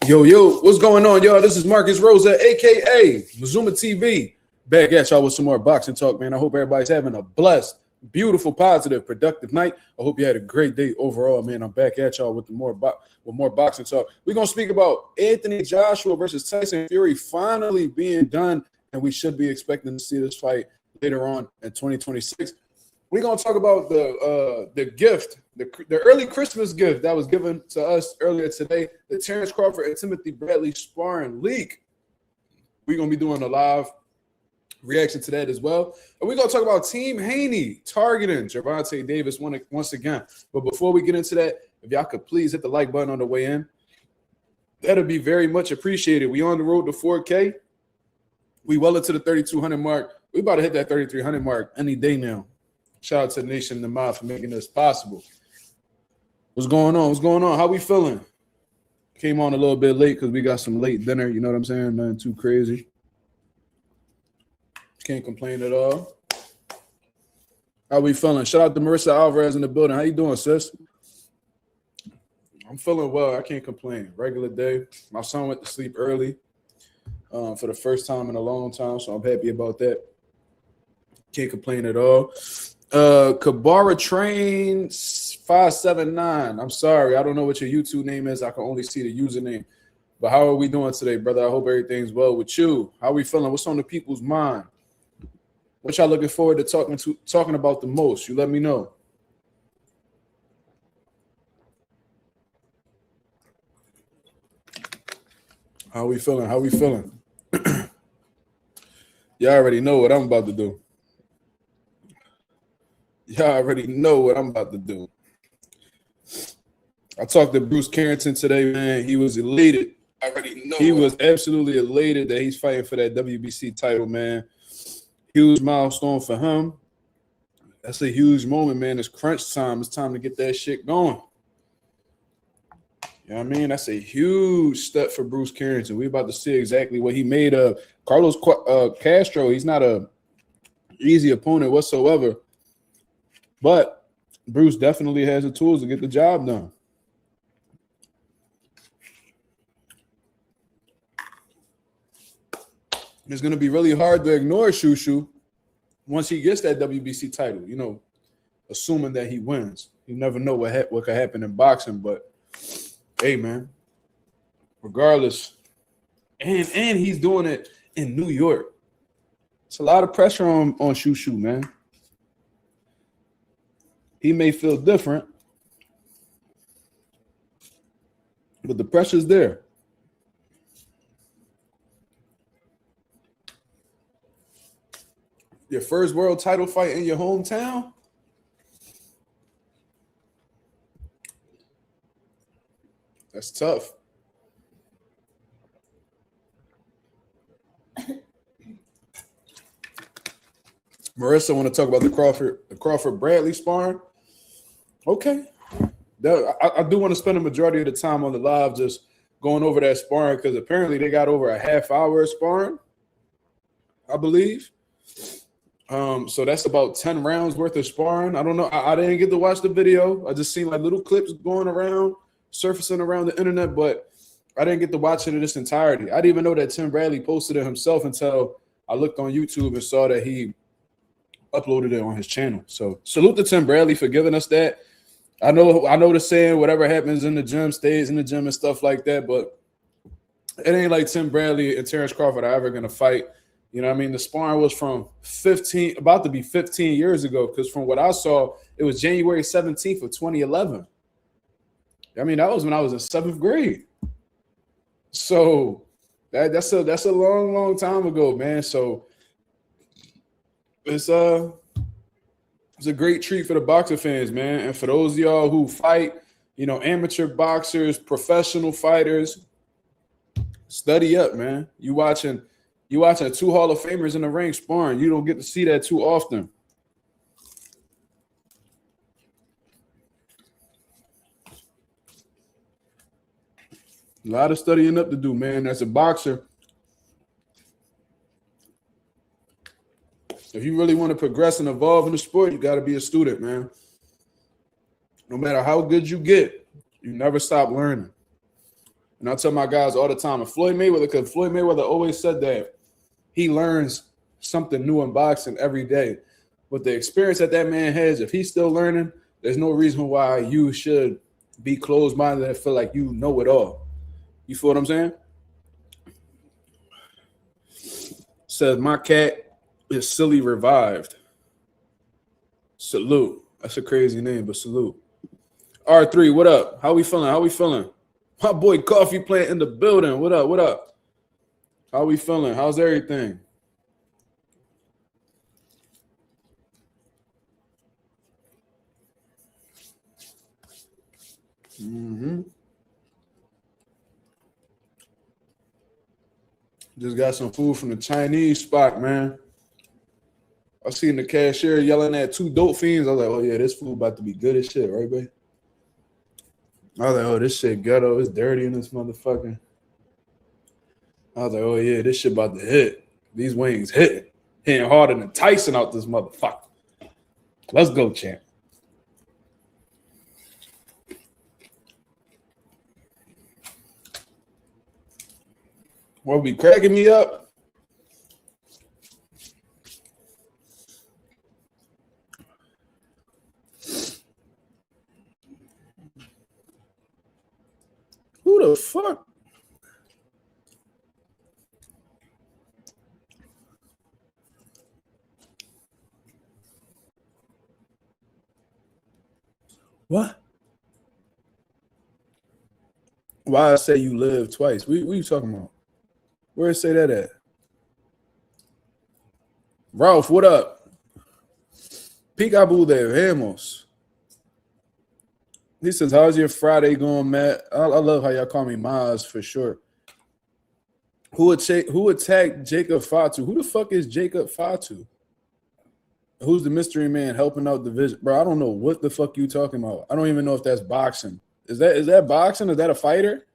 Yo, what's going on, y'all? This is Marcus Rosa, a.k.a. Mazuma TV. Back at y'all with some more boxing talk, man. I hope everybody's having a blessed, beautiful, positive, productive night. I hope you had a great day overall, man. I'm back at y'all with more boxing talk. We're going to speak about Anthony Joshua versus Tyson Fury finally being done, and we should be expecting to see this fight later on in 2026. We're going to talk about the gift, the early Christmas gift that was given to us earlier today, the Terence Crawford and Timothy Bradley sparring leak. We're going to be doing a live reaction to that as well. And we're going to talk about Team Haney targeting Gervonta Davis once again. But before we get into that, if y'all could please hit the like button on the way in, that'll be very much appreciated. We on the road to 4K. We well into the 3,200 mark. We about to hit that 3,300 mark any day now. Shout out to the nation in the mile for making this possible. What's going on? What's going on? How we feeling? Came on a little bit late because we got some late dinner. You know what I'm saying? Nothing too crazy. Can't complain at all. How we feeling? Shout out to Marissa Alvarez in the building. How you doing, sis? I'm feeling well. I can't complain. Regular day. My son went to sleep early for the first time in a long time, so I'm happy about that. Can't complain at all. Kabara Train 579. I'm sorry, I don't know what your YouTube name is. I can only see the username. But how are we doing today, brother? I hope everything's well with you. How we feeling? What's on the people's mind? What y'all looking forward to talking about the most? You let me know. How we feeling? How we feeling? Y'all already know what I'm about to do. Y'all already know what I'm about to do. I talked to Bruce Carrington today, man. He was elated. I already know. He was absolutely elated that he's fighting for that WBC title, man. Huge milestone for him. That's a huge moment, man. It's crunch time. It's time to get that shit going. You know what I mean? That's a huge step for Bruce Carrington. We're about to see exactly what he made of. Carlos Castro, he's not a easy opponent whatsoever. But Bruce definitely has the tools to get the job done. It's going to be really hard to ignore Shushu once he gets that WBC title, you know, assuming that he wins. You never know what could happen in boxing, but hey, man, regardless, and he's doing it in New York. It's a lot of pressure on Shushu, man. He may feel different, but the pressure's there. Your first world title fight in your hometown? That's tough. Marissa want to talk about the Crawford Bradley sparring. Okay. I do want to spend a majority of the time on the live just going over that sparring because apparently they got over a half hour of sparring, I believe. So that's about 10 rounds worth of sparring. I don't know. I didn't get to watch the video. I just seen like little clips going around, surfacing around the internet, but I didn't get to watch it in its entirety. I didn't even know that Tim Bradley posted it himself until I looked on YouTube and saw that he uploaded it on his channel. So salute to Tim Bradley for giving us that. I know the saying, whatever happens in the gym stays in the gym and stuff like that, but it ain't like Tim Bradley and Terence Crawford are ever gonna fight. You know what I mean? The sparring was from about to be 15 years ago, because from what I saw, it was January 17th of 2011. I mean, that was when I was in 7th grade. So that's a long, long time ago, man. So it's a great treat for the boxing fans, man. And for those of y'all who fight, you know, amateur boxers, professional fighters, study up, man. You watching two Hall of Famers in the ring sparring. You don't get to see that too often. A lot of studying up to do, man. As a boxer, if you really want to progress and evolve in the sport, you got to be a student, man. No matter how good you get, you never stop learning. And I tell my guys all the time, and Floyd Mayweather, because Floyd Mayweather always said that he learns something new in boxing every day. But the experience that man has, if he's still learning, there's no reason why you should be closed-minded and feel like you know it all. You feel what I'm saying? Says, my cat is silly revived. Salute. That's a crazy name, but salute. R3, what up? How we feeling? My boy Coffee Plant in the building. What up? How we feeling? How's everything? Just got some food from the Chinese spot, man. I seen the cashier yelling at 2 dope fiends. I was like, oh, yeah, this food about to be good as shit, right, babe? I was like, oh, this shit ghetto. It's dirty in this motherfucker. I was like, oh, yeah, this shit about to hit. These wings hitting harder than Tyson out this motherfucker. Let's go, champ. What be cracking me up? Who the fuck? What? Why I say you live twice? What you talking about? Where it say that at? Ralph, what up? Peekaboo de Vemos. He says, how's your Friday going, Matt? I love how y'all call me Maz for sure. Who attacked Jacob Fatu? Who the fuck is Jacob Fatu? Who's the mystery man helping out the vision? Bro, I don't know what the fuck you talking about. I don't even know if that's boxing. Is that boxing? Is that a fighter?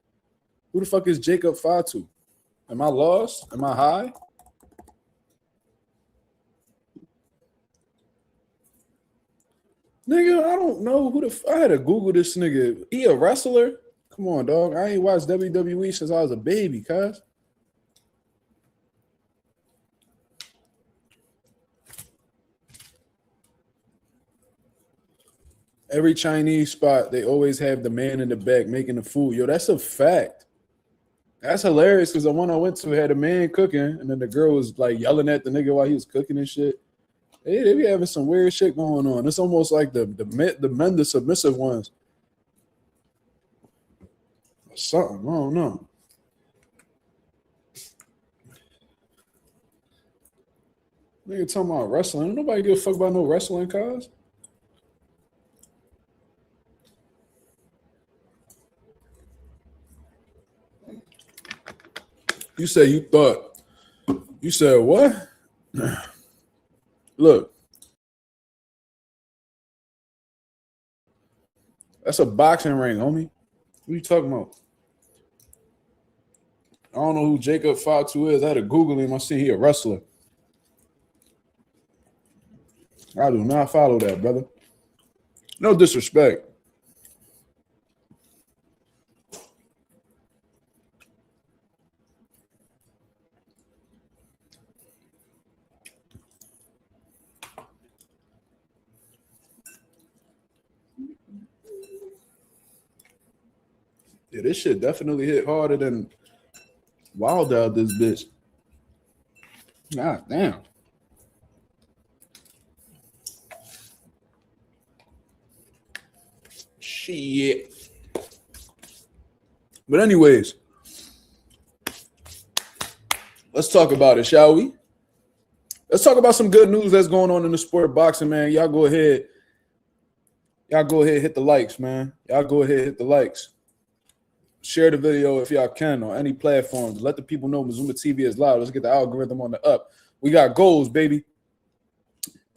Who the fuck is Jacob Fatu? Am I lost? Am I high? Nigga, I don't know who I had to Google this nigga. He a wrestler? Come on, dog. I ain't watched WWE since I was a baby, cuz. Every Chinese spot, they always have the man in the back making the food. Yo, that's a fact. That's hilarious because the one I went to had a man cooking, and then the girl was like yelling at the nigga while he was cooking and shit. They be having some weird shit going on. It's almost like the men, the submissive ones. Something, I don't know. Nigga talking about wrestling. Nobody give a fuck about no wrestling, cuz. You said you thought. You said what? Look. That's a boxing ring, homie. What are you talking about? I don't know who Jacob Fatu is. I had to Google him. I see he a wrestler. I do not follow that, brother. No disrespect. Yeah, this shit definitely hit harder than Wild out this bitch. God damn. Shit. But anyways, let's talk about it, shall we? Let's talk about some good news that's going on in the sport of boxing, man. Y'all go ahead. Hit the likes, man. Y'all go ahead, hit the likes. Share the video if y'all can on any platforms. Let the people know Mazuma TV is live. Let's get the algorithm on the up. We got goals, baby.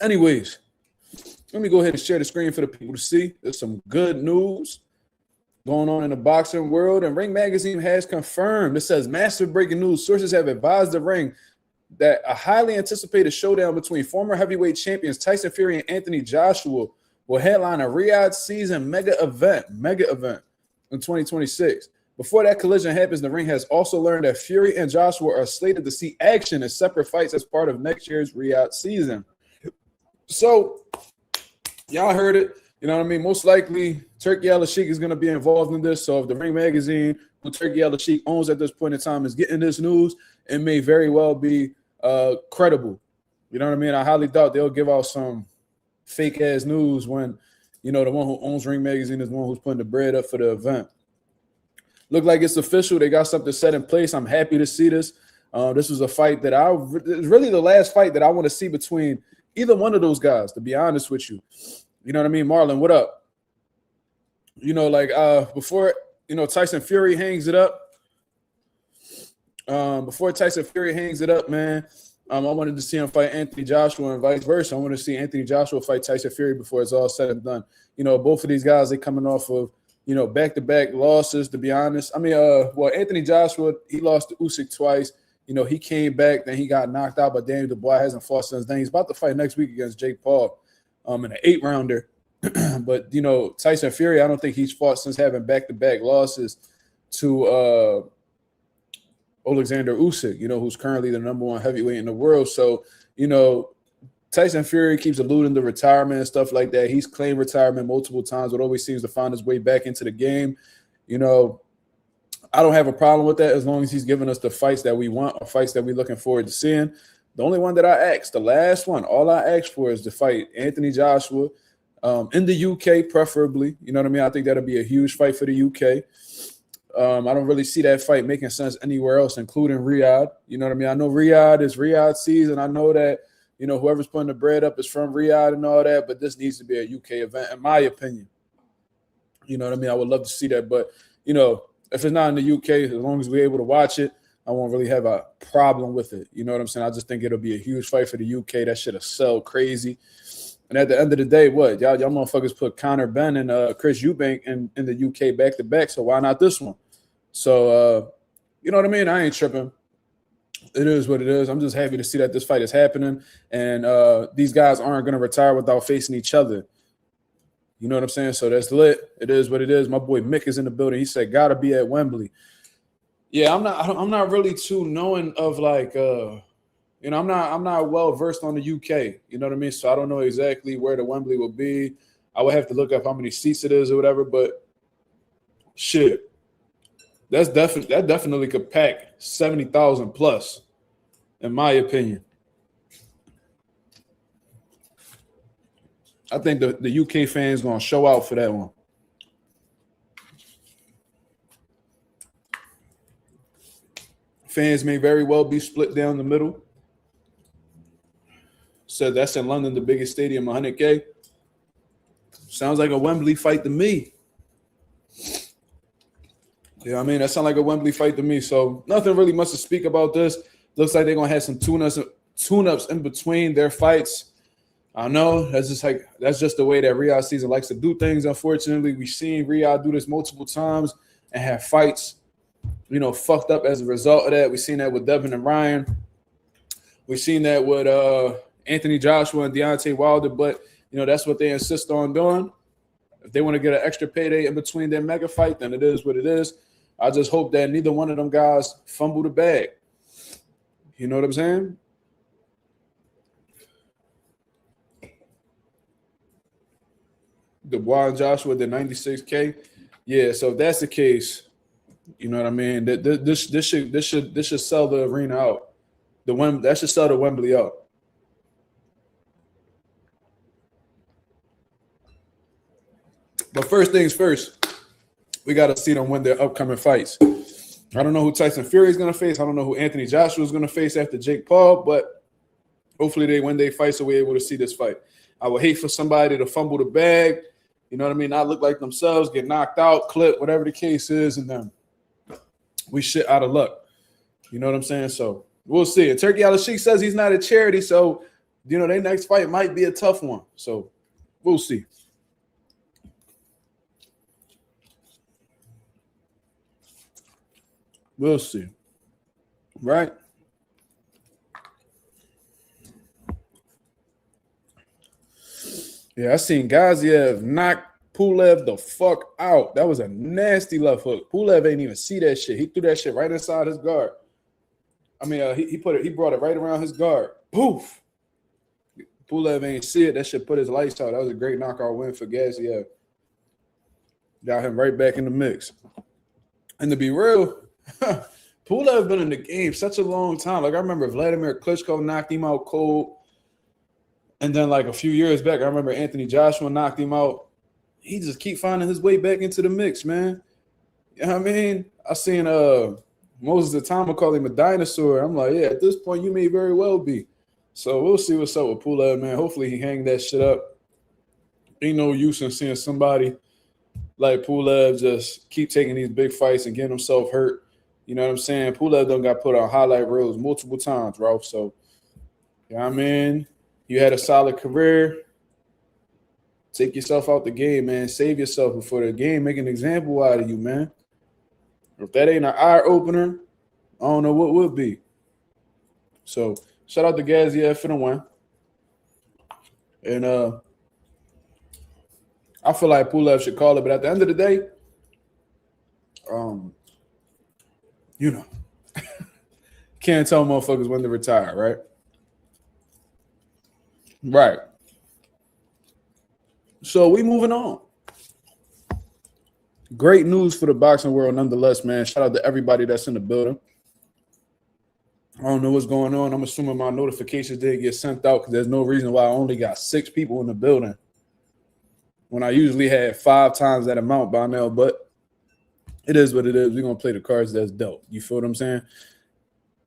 Anyways, let me go ahead and share the screen for the people to see. There's some good news going on in the boxing world, and Ring Magazine has confirmed. It says massive breaking news. Sources have advised the Ring that a highly anticipated showdown between former heavyweight champions Tyson Fury and Anthony Joshua will headline a Riyadh season mega event in 2026. Before that collision happens, the ring has also learned that Fury and Joshua are slated to see action in separate fights as part of next year's Riyadh season. So, y'all heard it. You know what I mean? Most likely, Turki Al-Sheikh is going to be involved in this. So if the Ring Magazine, who Turki Al-Sheikh owns at this point in time, is getting this news, it may very well be credible. You know what I mean? I highly doubt they'll give out some fake-ass news when, you know, the one who owns Ring Magazine is the one who's putting the bread up for the event. Look like it's official. They got something set in place. I'm happy to see this. This was a fight that it's really the last fight that I want to see between either one of those guys, to be honest with you. You know what I mean? Marlon, what up? You know, like before, you know, Tyson Fury hangs it up. Before Tyson Fury hangs it up, man, I wanted to see him fight Anthony Joshua and vice versa. I want to see Anthony Joshua fight Tyson Fury before it's all said and done. You know, both of these guys, they coming off of, you know, back-to-back losses, to be honest. I mean, well, Anthony Joshua, he lost to Usyk twice. You know, he came back, then he got knocked out by Daniel Dubois, hasn't fought since then. He's about to fight next week against Jake Paul in an 8-rounder. But, you know, Tyson Fury, I don't think he's fought since having back-to-back losses to Alexander Usyk, you know, who's currently the #1 heavyweight in the world. So, you know, Tyson Fury keeps alluding to retirement and stuff like that. He's claimed retirement multiple times, but always seems to find his way back into the game. You know, I don't have a problem with that as long as he's giving us the fights that we want or fights that we're looking forward to seeing. The only one that I asked, the last one, all I asked for is to fight Anthony Joshua in the UK, preferably. You know what I mean? I think that'll be a huge fight for the UK. I don't really see that fight making sense anywhere else, including Riyadh. You know what I mean? I know Riyadh is Riyadh season. I know that, you know, whoever's putting the bread up is from Riyadh and all that, but this needs to be a UK event, in my opinion. You know what I mean? I would love to see that. But, you know, if it's not in the UK, as long as we're able to watch it, I won't really have a problem with it. You know what I'm saying? I just think it'll be a huge fight for the UK. That shit'll sell crazy. And at the end of the day, what? Y'all motherfuckers put Conor Benn and Chris Eubank in the UK back-to-back, so why not this one? So, you know what I mean? I ain't tripping. It is what it is. I'm just happy to see that this fight is happening, and these guys aren't going to retire without facing each other. You know what I'm saying? So that's lit. It is what it is. My boy Mick is in the building. He said, "Gotta be at Wembley." Yeah, I'm not really too knowing of like, you know, I'm not well versed on the UK. You know what I mean? So I don't know exactly where the Wembley will be. I would have to look up how many seats it is or whatever. But shit. That definitely could pack 70,000 plus, in my opinion. I think the UK fans gonna show out for that one. Fans may very well be split down the middle. So that's in London, the biggest stadium, 100K. Sounds like a Wembley fight to me. Yeah, I mean, that sounds like a Wembley fight to me. So nothing really much to speak about this. Looks like they're going to have some tune-ups in between their fights. I know that's just the way that Riyadh season likes to do things. Unfortunately, we've seen Riyadh do this multiple times and have fights, you know, fucked up as a result of that. We've seen that with Devin and Ryan. We've seen that with Anthony Joshua and Deontay Wilder. But, you know, that's what they insist on doing. If they want to get an extra payday in between their mega fight, then it is what it is. I just hope that neither one of them guys fumble the bag. You know what I'm saying? Dubois and Joshua, the 96K. Yeah, so if that's the case, you know what I mean? This should sell the arena out. That should sell the Wembley out. But first things first, we got to see them win their upcoming fights. I don't know who Tyson Fury is going to face. I don't know who Anthony Joshua is going to face after Jake Paul, but hopefully they win their fight so we're able to see this fight. I would hate for somebody to fumble the bag, you know what I mean, not look like themselves, get knocked out, clip, whatever the case is, and then we shit out of luck. You know what I'm saying? So we'll see. And Turki Al-Sheikh says he's not a charity, so, you know, their next fight might be a tough one. So we'll see. We'll see. Right? Yeah, I seen Gaziev knock Pulev the fuck out. That was a nasty left hook. Pulev ain't even see that shit. He threw that shit right inside his guard. I mean, he brought it right around his guard. Poof. Pulev ain't see it. That shit put his lights out. That was a great knockout win for Gaziev. Got him right back in the mix. And to be real, Pulev been in the game such a long time. Like, I remember Vladimir Klitschko knocked him out cold. And then, like, a few years back, I remember Anthony Joshua knocked him out. He just keep finding his way back into the mix, man. You know what I mean? I seen Moses Atama call him a dinosaur. I'm like, yeah, at this point, you may very well be. So we'll see what's up with Pulev, man. Hopefully he hang that shit up. Ain't no use in seeing somebody like Pulev just keep taking these big fights and getting himself hurt. You know what I'm saying? Pulev done got put on highlight reels multiple times, Ralph. So, you know what I mean? You had a solid career. Take yourself out the game, man. Save yourself before the game. Make an example out of you, man. If that ain't an eye-opener, I don't know what would be. So, shout out to Gaziev for the win. And I feel like Pulev should call it, but at the end of the day, you know, can't tell motherfuckers when to retire, right? Right. So we moving on. Great news for the boxing world nonetheless, man. Shout out to everybody that's in the building. I don't know what's going on. I'm assuming my notifications didn't get sent out because there's no reason why I only got 6 people in the building when I usually had 5 times that amount by now. But it is what it is. We're going to play the cards that's dealt. You feel what I'm saying?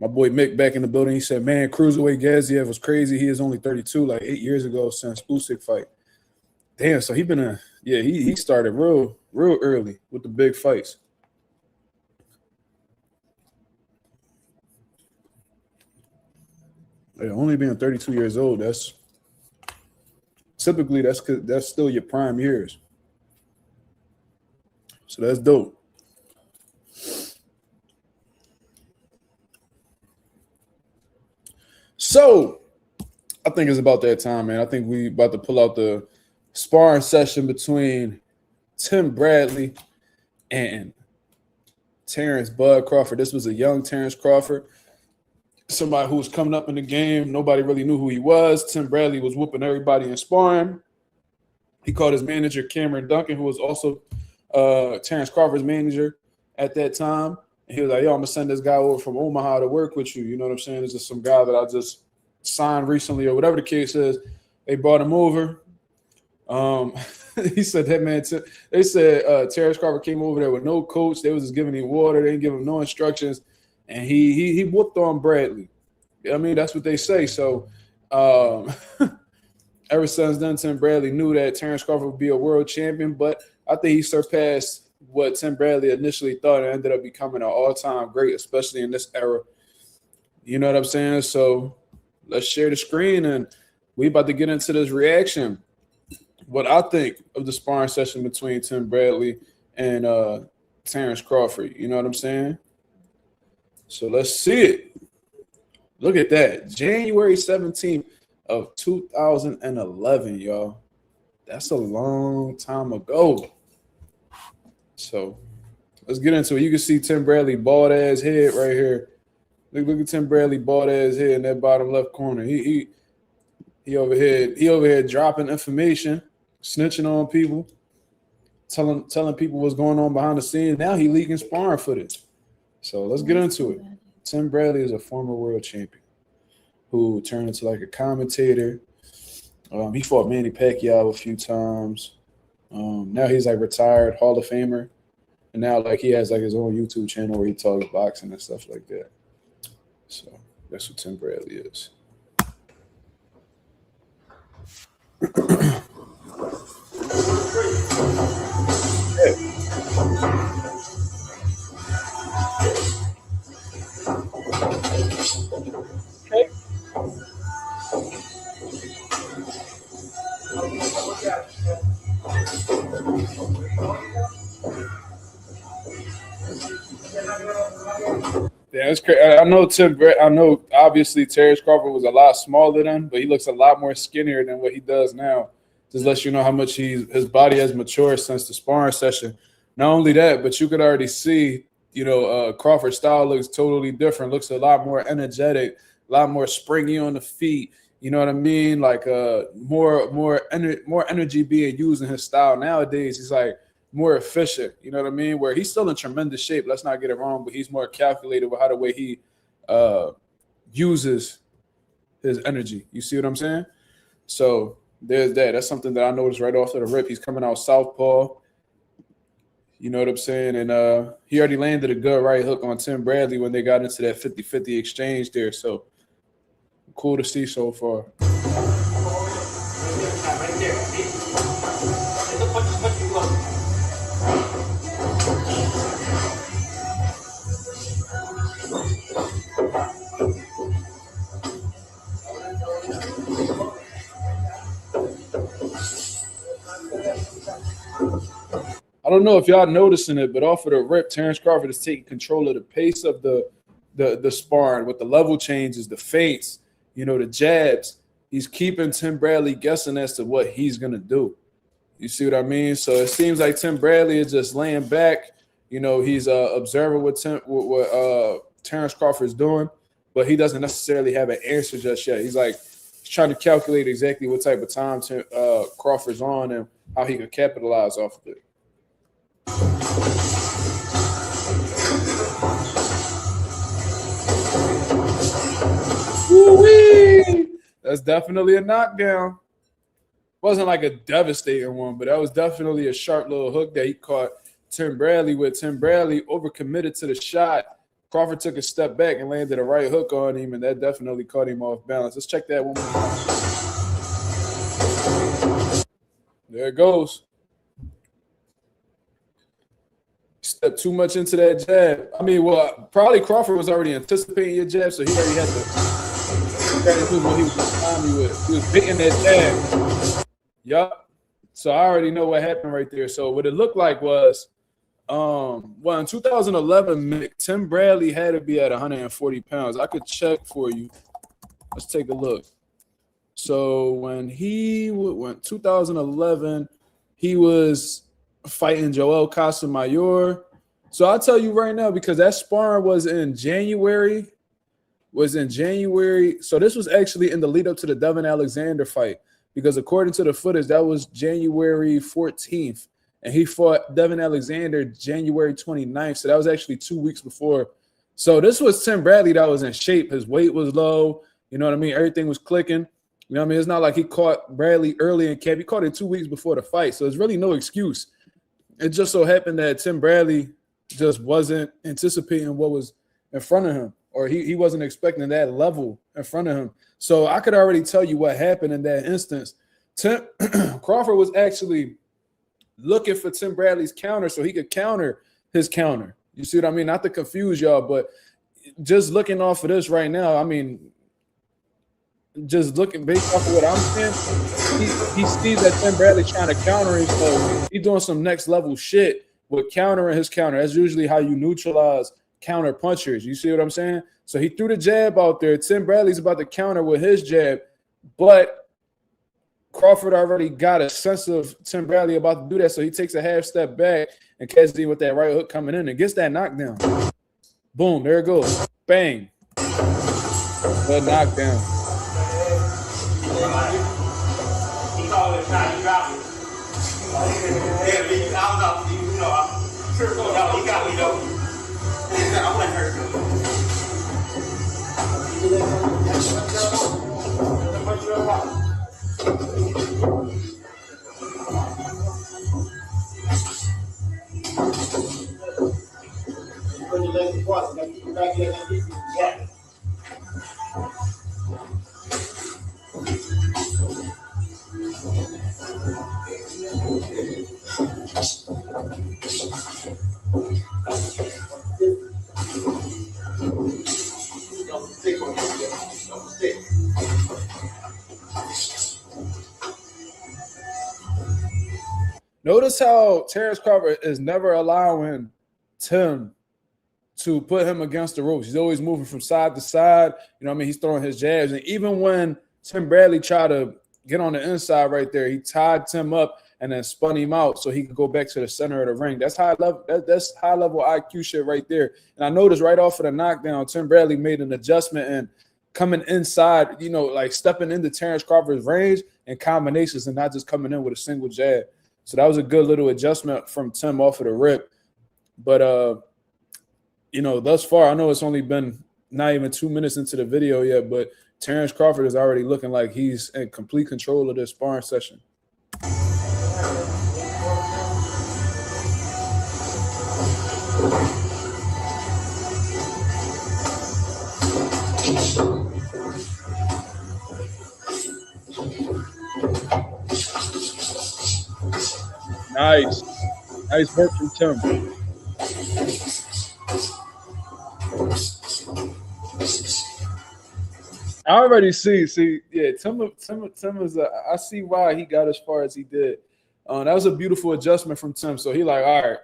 My boy Mick back in the building. He said, man, Cruiserweight Gaziev was crazy. He is only 32, like 8 years ago since Usyk fight. Damn, so he started real early with the big fights. Only being 32 years old, that's typically that's still your prime years. So that's dope. So I think it's about that time, man. I think we about to pull out the sparring session between Tim Bradley and Terence Bud Crawford. This was a young Terence Crawford, somebody who was coming up in the game. Nobody really knew who he was. Tim Bradley was whooping everybody in sparring. He called his manager, Cameron Duncan, who was also Terence Crawford's manager at that time. And he was like, yo, I'm going to send this guy over from Omaha to work with you. You know what I'm saying? It's just some guy that I just signed recently or whatever the case is. They brought him over. He said that man. They said Terence Crawford came over there with no coach. They was just giving him water. They didn't give him no instructions, and he whooped on Bradley. I mean, that's what they say. So ever since then, Tim Bradley knew that Terence Crawford would be a world champion, but I think he surpassed what Tim Bradley initially thought and ended up becoming an all-time great, especially in this era. You know what I'm saying? So let's share the screen, and we about to get into this reaction. What I think of the sparring session between Tim Bradley and Terence Crawford. You know what I'm saying? So let's see it. Look at that. January 17th of 2011, y'all. That's a long time ago. So let's get into it. You can see Tim Bradley bald ass head right here. Look at Tim Bradley bald ass head in that bottom left corner. He over here dropping information, snitching on people, telling people what's going on behind the scenes. Now he leaking sparring footage. So let's get into it. Tim Bradley is a former world champion who turned into like a commentator. He fought Manny Pacquiao a few times. Now he's like retired Hall of Famer. And now like he has like his own YouTube channel where he talks boxing and stuff like that. So that's what Tim Bradley is. Yeah, it's crazy. I know obviously Terence Crawford was a lot smaller then, but he looks a lot more skinnier than what he does now. Just lets you know how much his body has matured since the sparring session. Not only that, but you could already see, Crawford's style looks totally different. Looks a lot more energetic, a lot more springy on the feet. You know what I mean? Like more energy being used in his style nowadays. He's like more efficient. You know what I mean? Where he's still in tremendous shape. Let's not get it wrong, but he's more calculated with the way he uses his energy. You see what I'm saying? So there's that. That's something that I noticed right off of the rip. He's coming out southpaw. You know what I'm saying? And he already landed a good right hook on Tim Bradley when they got into that 50-50 exchange there. So cool to see so far. I don't know if y'all noticing it, but off of the rip, Terence Crawford is taking control of the pace of the sparring with the level changes, the feints, the jabs. He's keeping Tim Bradley guessing as to what he's going to do. You see what I mean? So it seems like Tim Bradley is just laying back. He's observing what Terence Crawford's doing, but he doesn't necessarily have an answer just yet. He's trying to calculate exactly what type of time Crawford's on and how he could capitalize off of it. Woo-wee! That's definitely a knockdown. Wasn't like a devastating one, but that was definitely a sharp little hook that he caught Tim Bradley with. Tim Bradley overcommitted to the shot. Crawford took a step back and landed a right hook on him, and that definitely caught him off balance. Let's check that one more time. There it goes. Stepped too much into that jab. I mean, well, probably Crawford was already anticipating your jab, so he already had to do what he was timing with. He was beating that jab. Yup. So I already know what happened right there. So what it looked like was, in 2011, Tim Bradley had to be at 140 pounds. I could check for you. Let's take a look. So when 2011, he was fighting Joel Casamayor. So I'll tell you right now, because that sparring was in January. So this was actually in the lead up to the Devin Alexander fight, because according to the footage, that was January 14th. And he fought Devin Alexander January 29th. So that was actually 2 weeks before. So this was Tim Bradley that was in shape. His weight was low. You know what I mean? Everything was clicking. You know what I mean? It's not like he caught Bradley early in camp. He caught it 2 weeks before the fight. So there's really no excuse. It just so happened that Tim Bradley just wasn't anticipating what was in front of him, or he wasn't expecting that level in front of him. So I could already tell you what happened in that instance. Crawford was actually looking for Tim Bradley's counter so he could counter his counter. You see what I mean? Not to confuse y'all, but just looking off of this right now, I mean, just looking based off of what I'm saying, he sees that Tim Bradley trying to counter him, so he's doing some next level shit with countering his counter. That's usually how you neutralize counter punchers. You see what I'm saying? So he threw the jab out there. Tim Bradley's about to counter with his jab, but Crawford already got a sense of Tim Bradley about to do that, so he takes a half step back and catches him with that right hook coming in and gets that knockdown. Boom, there it goes. Bang. The knockdown. Notice how Terence Crawford is never allowing Tim to put him against the ropes. He's always moving from side to side. You know what I mean? He's throwing his jabs. And even when Tim Bradley tried to, get on the inside right there. He tied Tim up and then spun him out so he could go back to the center of the ring. That's high level. That's high level IQ shit right there. And I noticed right off of the knockdown, Tim Bradley made an adjustment and coming inside, like stepping into Terence Crawford's range and combinations and not just coming in with a single jab. So that was a good little adjustment from Tim off of the rip. But, thus far, I know it's only been not even 2 minutes into the video yet, but Terence Crawford is already looking like he's in complete control of this sparring session. Nice. Nice work from Tim. I already see. Yeah, Tim is I see why he got as far as he did. That was a beautiful adjustment from Tim. So he like, all right,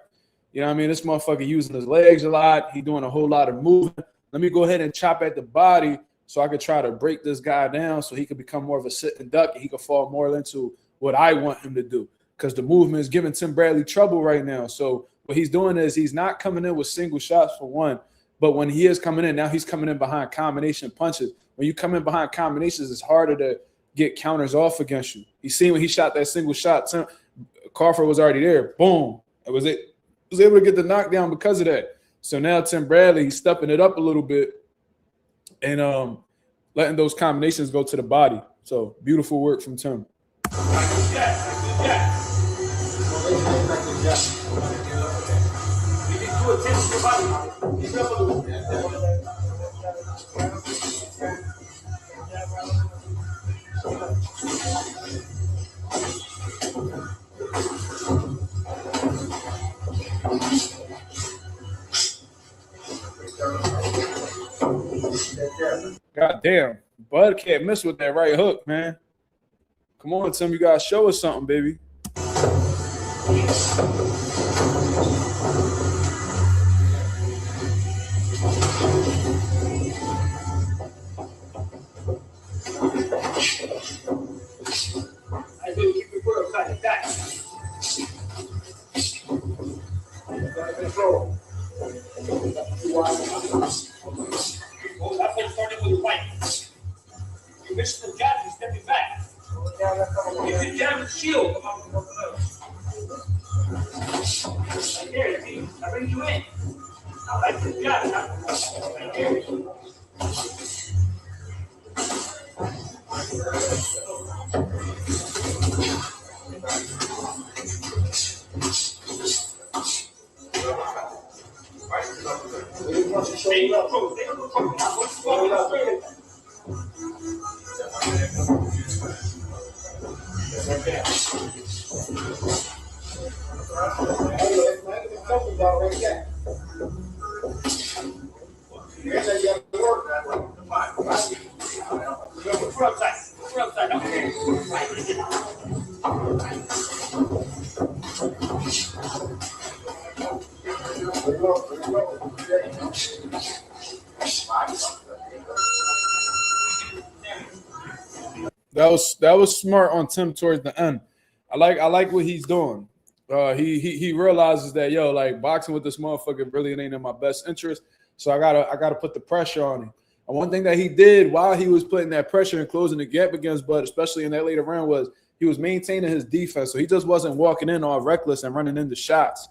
this motherfucker using his legs a lot. He doing a whole lot of movement. Let me go ahead and chop at the body so I could try to break this guy down so he could become more of a sit and duck and he could fall more into what I want him to do. Because the movement is giving Tim Bradley trouble right now. So what he's doing is he's not coming in with single shots for one, but when he is coming in, now he's coming in behind combination punches. When you come in behind combinations, it's harder to get counters off against you. You see when he shot that single shot, Crawford was already there. Boom. Was able to get the knockdown because of that. So now Tim Bradley, he's stepping it up a little bit and letting those combinations go to the body. So beautiful work from Tim. God damn, Bud can't miss with that right hook, man. Come on, Tim, you gotta show us something, baby. That was smart on Tim towards the end. I like what he's doing. He realizes that like boxing with this motherfucker really ain't in my best interest. So I gotta put the pressure on him. And one thing that he did while he was putting that pressure and closing the gap against Bud, especially in that later round, was he was maintaining his defense. So he just wasn't walking in all reckless and running into shots.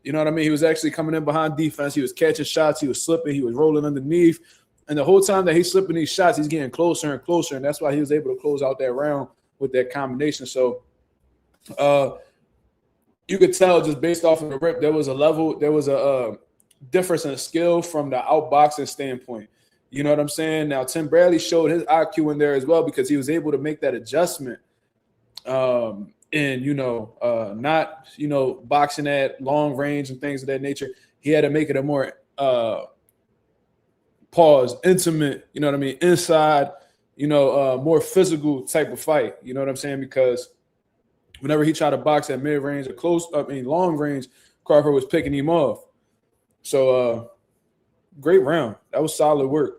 You know what I mean? He was actually coming in behind defense. He was catching shots. He was slipping. He was rolling underneath. And the whole time that he's slipping these shots, he's getting closer and closer. And that's why he was able to close out that round with that combination. So you could tell just based off of the rip, there was a difference in skill from the outboxing standpoint. You know what I'm saying? Now, Tim Bradley showed his IQ in there as well because he was able to make that adjustment not, boxing at long range and things of that nature. He had to make it a more intimate, you know what I mean, inside, more physical type of fight. You know what I'm saying? Because whenever he tried to box at mid-range or long range, Crawford was picking him off. So great round. That was solid work.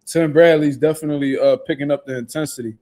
Tim Bradley's definitely picking up the intensity.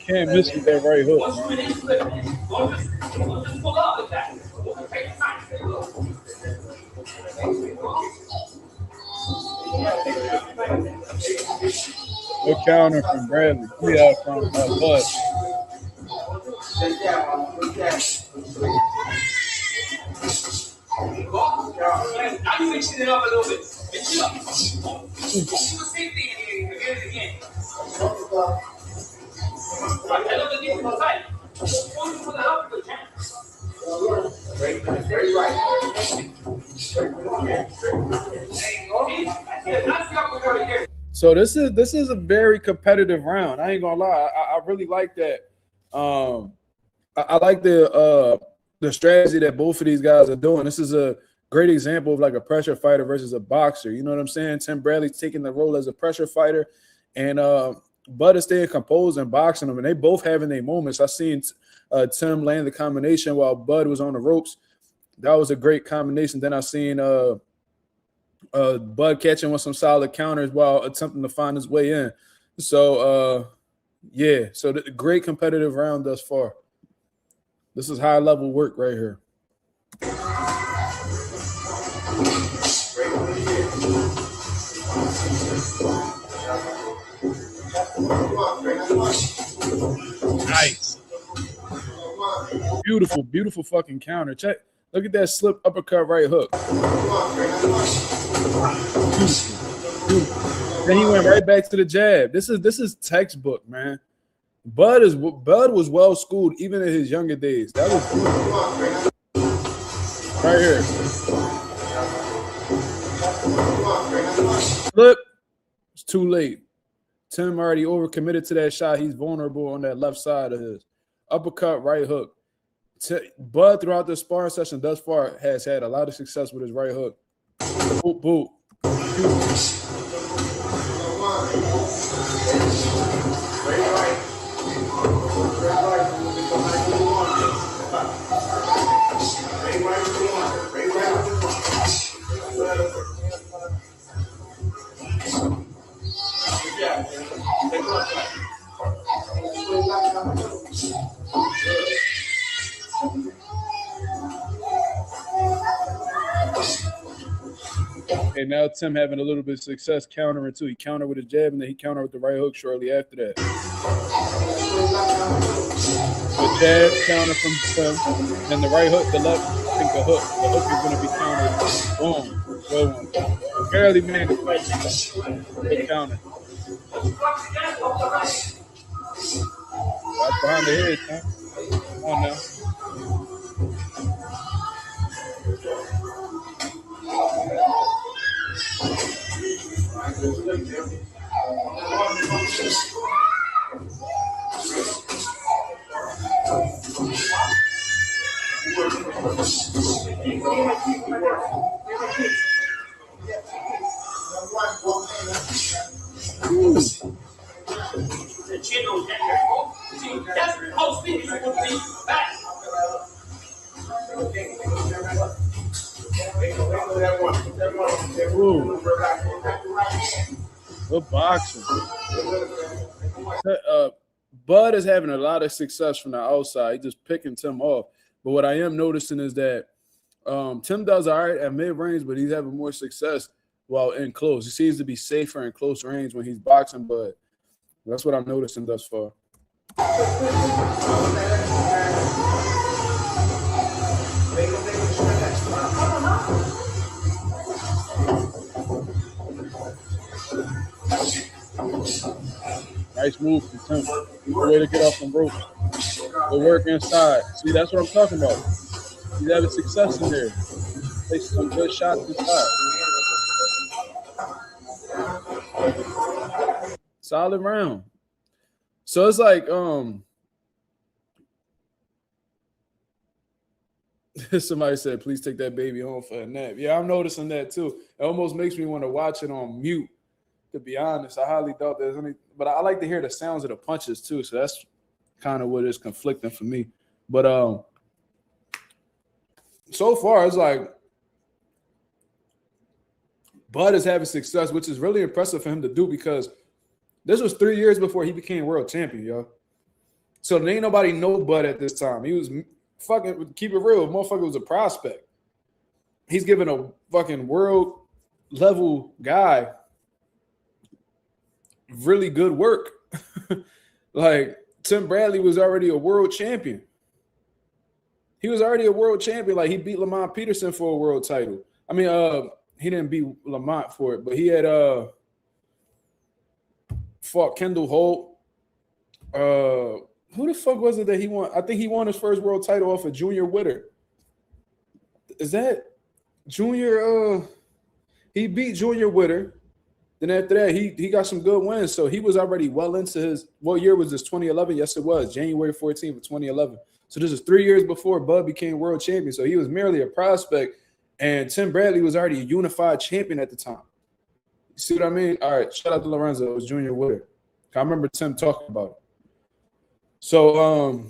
Can't miss with that right hook. Good counter from Bradley. From Bud. Now you mixing it up a little bit. Mix it up. Do the same thing again. I love the different side. Only for the help of the chance. Very right. So this is a very competitive round. I ain't gonna lie. I really like that. I like the strategy that both of these guys are doing. This is a great example of like a pressure fighter versus a boxer. You know what I'm saying? Tim Bradley's taking the role as a pressure fighter, and Bud is staying composed and boxing them, and they both having their moments. I seen Tim land the combination while Bud was on the ropes. That was a great combination. Then I seen Bud catching with some solid counters while attempting to find his way in. So yeah, so the great competitive round thus far. This is high level work right here. Nice. Beautiful, beautiful fucking counter. Check. Look at that slip uppercut right hook. Beautiful. Then he went right back to the jab. This is textbook, man. Bud was well schooled even in his younger days. That was beautiful. Right here. Look, it's too late. Tim already overcommitted to that shot. He's vulnerable on that left side of his. Uppercut, right hook. Bud throughout the sparring session thus far has had a lot of success with his right hook. Boop, boop. Okay, now Tim having a little bit of success countering too. He countered with his jab and then he countered with the right hook shortly after that. The jab counter from Tim, and the right hook, the left, I think the hook. The hook is going to be countered. Boom. Good one. Barely made it. Good counter. Right behind the head, huh? Come on now. get no that. See, that's how Steve is supposed to be back. Ooh. Good boxing. Bud is having a lot of success from the outside. He's just picking Tim off. But what I am noticing is that Tim does all right at mid-range, but he's having more success while in close. He seems to be safer in close range when he's boxing, but that's what I'm noticing thus far. Nice move from Tim. Good way to get off the ropes. Good work inside. See, that's what I'm talking about. He's having success in there. Takes some good shots inside. Solid round. So it's like somebody said, please take that baby home for a nap. Yeah, I'm noticing that too. It almost makes me want to watch it on mute, to be honest. I highly doubt there's any, but I like to hear the sounds of the punches too. So that's kind of what is conflicting for me. But so far it's like Bud is having success, which is really impressive for him to do because this was 3 years before he became world champion, yo. So there ain't nobody know Bud at this time. He was fucking, keep it real, motherfucker was a prospect. He's giving a fucking world level guy really good work. Like Tim Bradley was already a world champion. He was already a world champion. Like he beat Lamont Peterson for a world title. I mean, he didn't beat Lamont for it, but he had fought Kendall Holt. Who the fuck was it that he won? I think he won his first world title off of Junior Witter. Is that Junior? He beat Junior Witter. Then after that, he got some good wins. So he was already well into his, what year was this, 2011? Yes, it was, January 14th of 2011. So this is 3 years before Bud became world champion. So he was merely a prospect, and Tim Bradley was already a unified champion at the time. You see what I mean? All right, shout out to Lorenzo. It was Junior Witter. I remember Tim talking about it. So,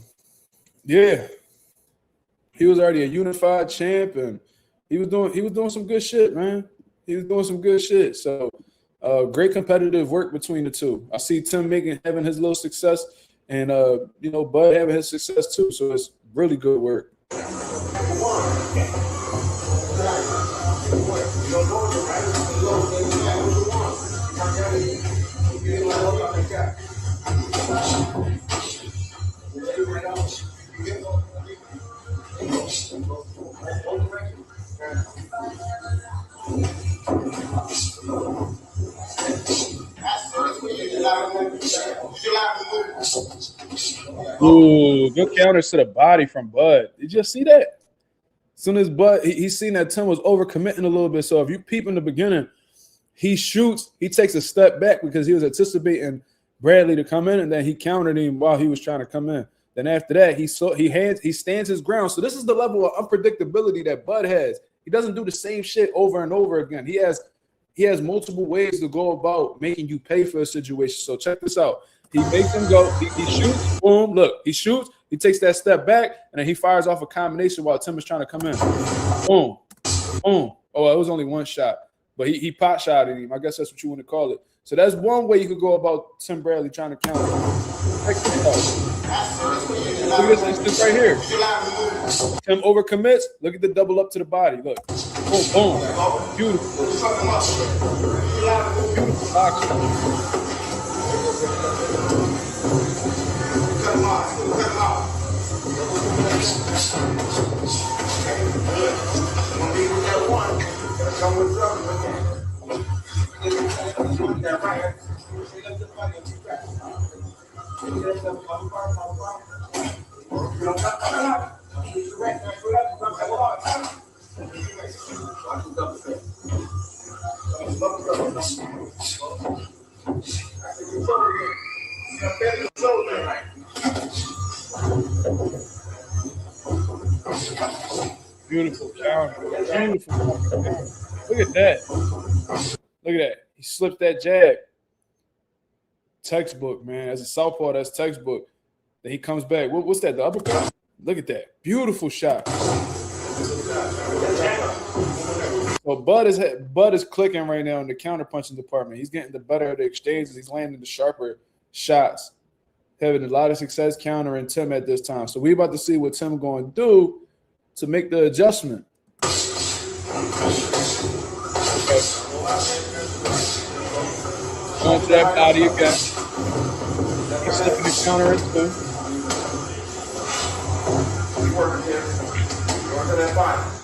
yeah, he was already a unified champ, and he was doing some good shit, man. He was doing some good shit. So, great competitive work between the two. I see Tim having his little success, and Bud having his success too. So it's really good work. Ooh, good counters to the body from Bud. Did you see that? As soon as Bud, he's seen that Tim was overcommitting a little bit. So if you peep in the beginning, he shoots, he takes a step back because he was anticipating Bradley to come in, and then he countered him while he was trying to come in. Then after that, he stands his ground. So this is the level of unpredictability that Bud has. He doesn't do the same shit over and over again. He has multiple ways to go about making you pay for a situation. So check this out. He makes him go. He shoots. Boom. Look, he shoots. He takes that step back, and then he fires off a combination while Tim is trying to come in. Boom. Boom. Oh, it was only one shot, but he pot shotted him. I guess that's what you want to call it. So that's one way you could go about Tim Bradley trying to counter. Check this out. Look at this instance right here. Tim overcommits. Look at the double up to the body. Look. Boom, boom. Beautiful. Beautiful boxing. Beautiful counter. Beautiful counter. Look at that. Look at that. He slipped that jab. textbook, man. As a southpaw, that's textbook. Then he comes back. What's that? The uppercut? Look at that. Beautiful shot. So Bud is clicking right now in the counter punching department. He's getting the better of the exchanges. He's landing the sharper shots. Having a lot of success countering Tim at this time. So we about to see what Tim going to do to make the adjustment. Going to that body again. He's slipping his counter into him. Working here. Going to that body.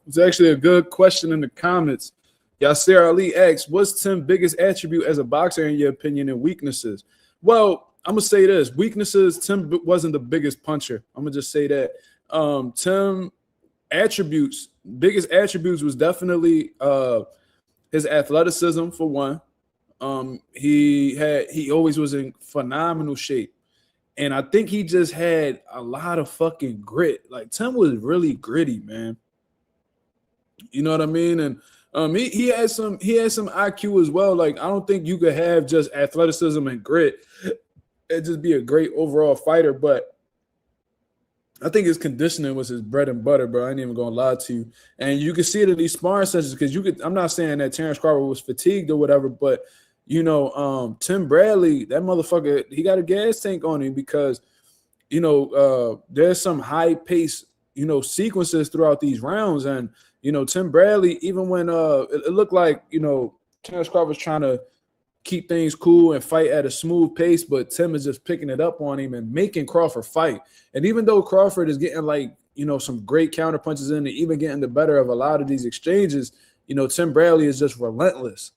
It's actually a good question in the comments. Yasser Ali asks, what's Tim's biggest attribute as a boxer in your opinion and weaknesses? Well, I'm going to say this. Weaknesses, Tim wasn't the biggest puncher. I'm going to just say that. Tim attributes, biggest attributes was definitely his athleticism for one. He always was in phenomenal shape. And I think he just had a lot of fucking grit. Like Tim was really gritty, man. You know what I mean? And he had some IQ as well. Like I don't think you could have just athleticism and grit and just be a great overall fighter. But I think his conditioning was his bread and butter, bro. I ain't even gonna lie to you. And you can see it in these sparring sessions because I'm not saying that Terence Crawford was fatigued or whatever, but you know, Tim Bradley, that motherfucker, he got a gas tank on him because you know there's some high pace sequences throughout these rounds. And Tim Bradley, even when it looked like Terence Crawford was trying to keep things cool and fight at a smooth pace, but Tim is just picking it up on him and making Crawford fight. And even though Crawford is getting some great counter punches in and even getting the better of a lot of these exchanges, Tim Bradley is just relentless.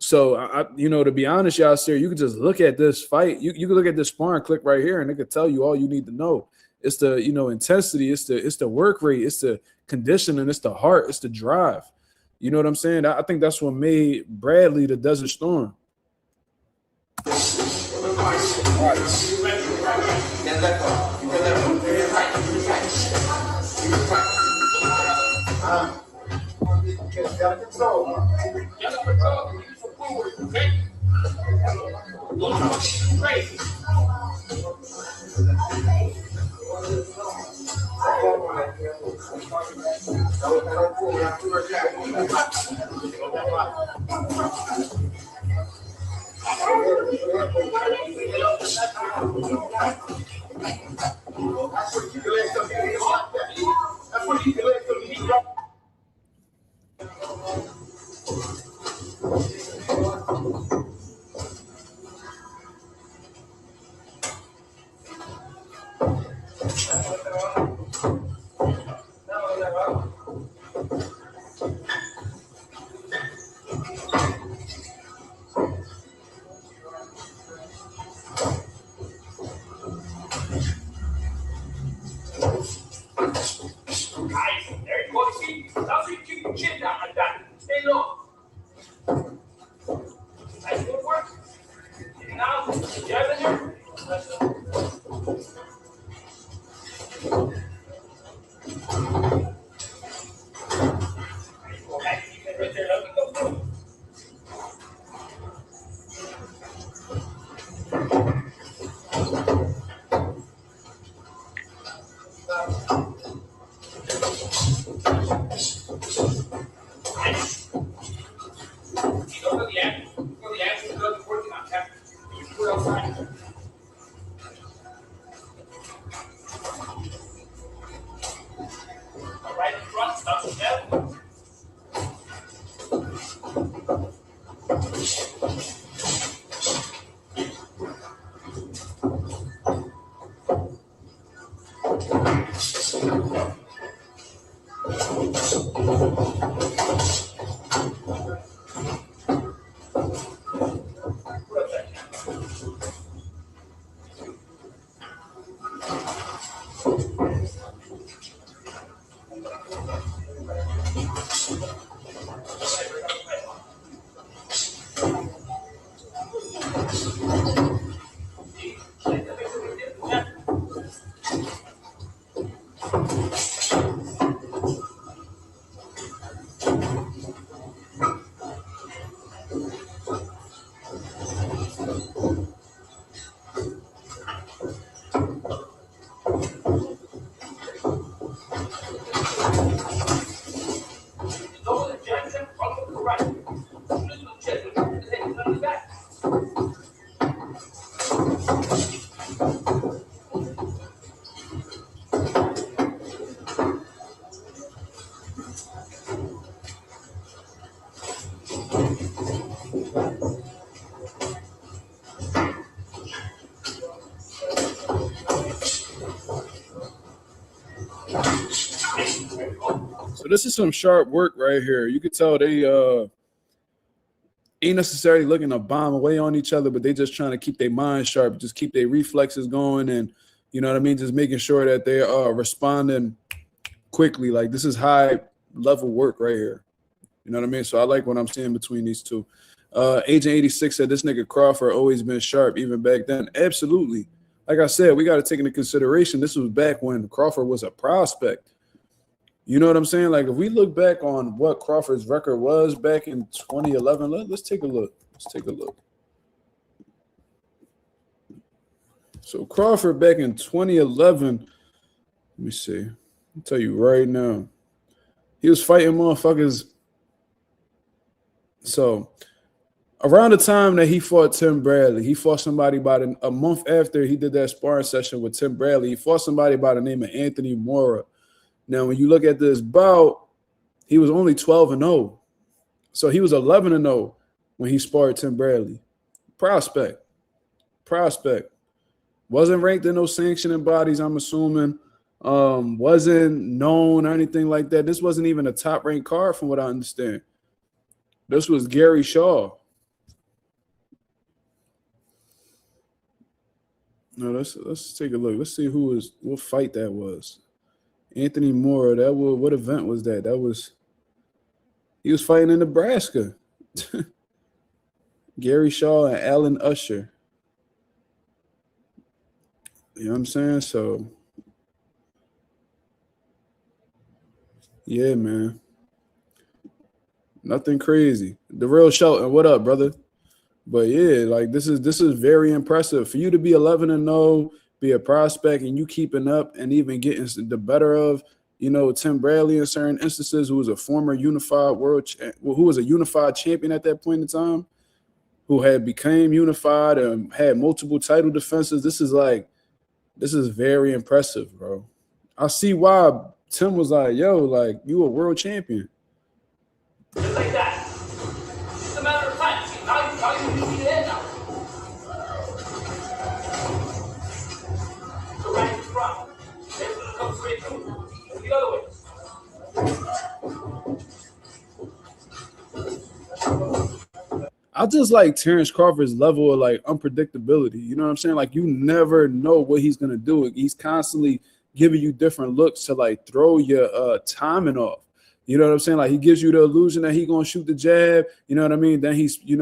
So to be honest, y'all, sir, you can just look at this fight. You can look at this sparring clip right here, and it could tell you all you need to know. It's the intensity, it's the work rate, it's the conditioning, it's the heart, it's the drive. You know what I'm saying? I think that's what made Bradley the Desert Storm. So this is some sharp work right here. You could tell they ain't necessarily looking to bomb away on each other, but they just trying to keep their mind sharp, just keep their reflexes going, and you know what I mean, just making sure that they are responding quickly. Like this is high level work right here. You know what I mean? So I like what I'm seeing between these two. Agent 86 said this nigga Crawford always been sharp, even back then. Absolutely. Like I said, we got to take into consideration this was back when Crawford was a prospect. You know what I'm saying? Like if we look back on what Crawford's record was back in 2011, let's take a look. Let's take a look. So Crawford back in 2011, let me see. I'll tell you right now. He was fighting motherfuckers. So around the time that he fought Tim Bradley, he fought somebody a month after he did that sparring session with Tim Bradley. He fought somebody by the name of Anthony Mora. Now, when you look at this bout, he was only 12-0. So he was 11-0 when he sparred Tim Bradley. Prospect. Wasn't ranked in those sanctioning bodies, I'm assuming. Wasn't known or anything like that. This wasn't even a top-ranked card from what I understand. This was Gary Shaw. No, let's take a look. Let's see what fight that was. Anthony Moore. What event was that? He was fighting in Nebraska. Gary Shaw and Alan Usher. You know what I'm saying? So yeah, man. Nothing crazy. The real Shelton, what up, brother? But yeah, like this is very impressive for you to be 11-0, be a prospect, and you keeping up and even getting the better of, you know, Tim Bradley in certain instances, who was a former unified champion at that point in time. who had became unified and had multiple title defenses. This is very impressive, bro. I see why Tim was like, yo, like, you a world champion. Just like that. It's a matter of time. See, now you can see the end now. So right in front. Then it's going to come straight through. The other way. I just like Terence Crawford's level of like unpredictability. You know what I'm saying? Like, you never know what he's gonna do. He's constantly giving you different looks to like throw your timing off. You know what I'm saying? Like, he gives you the illusion that he's gonna shoot the jab. You know what I mean? Then he's doing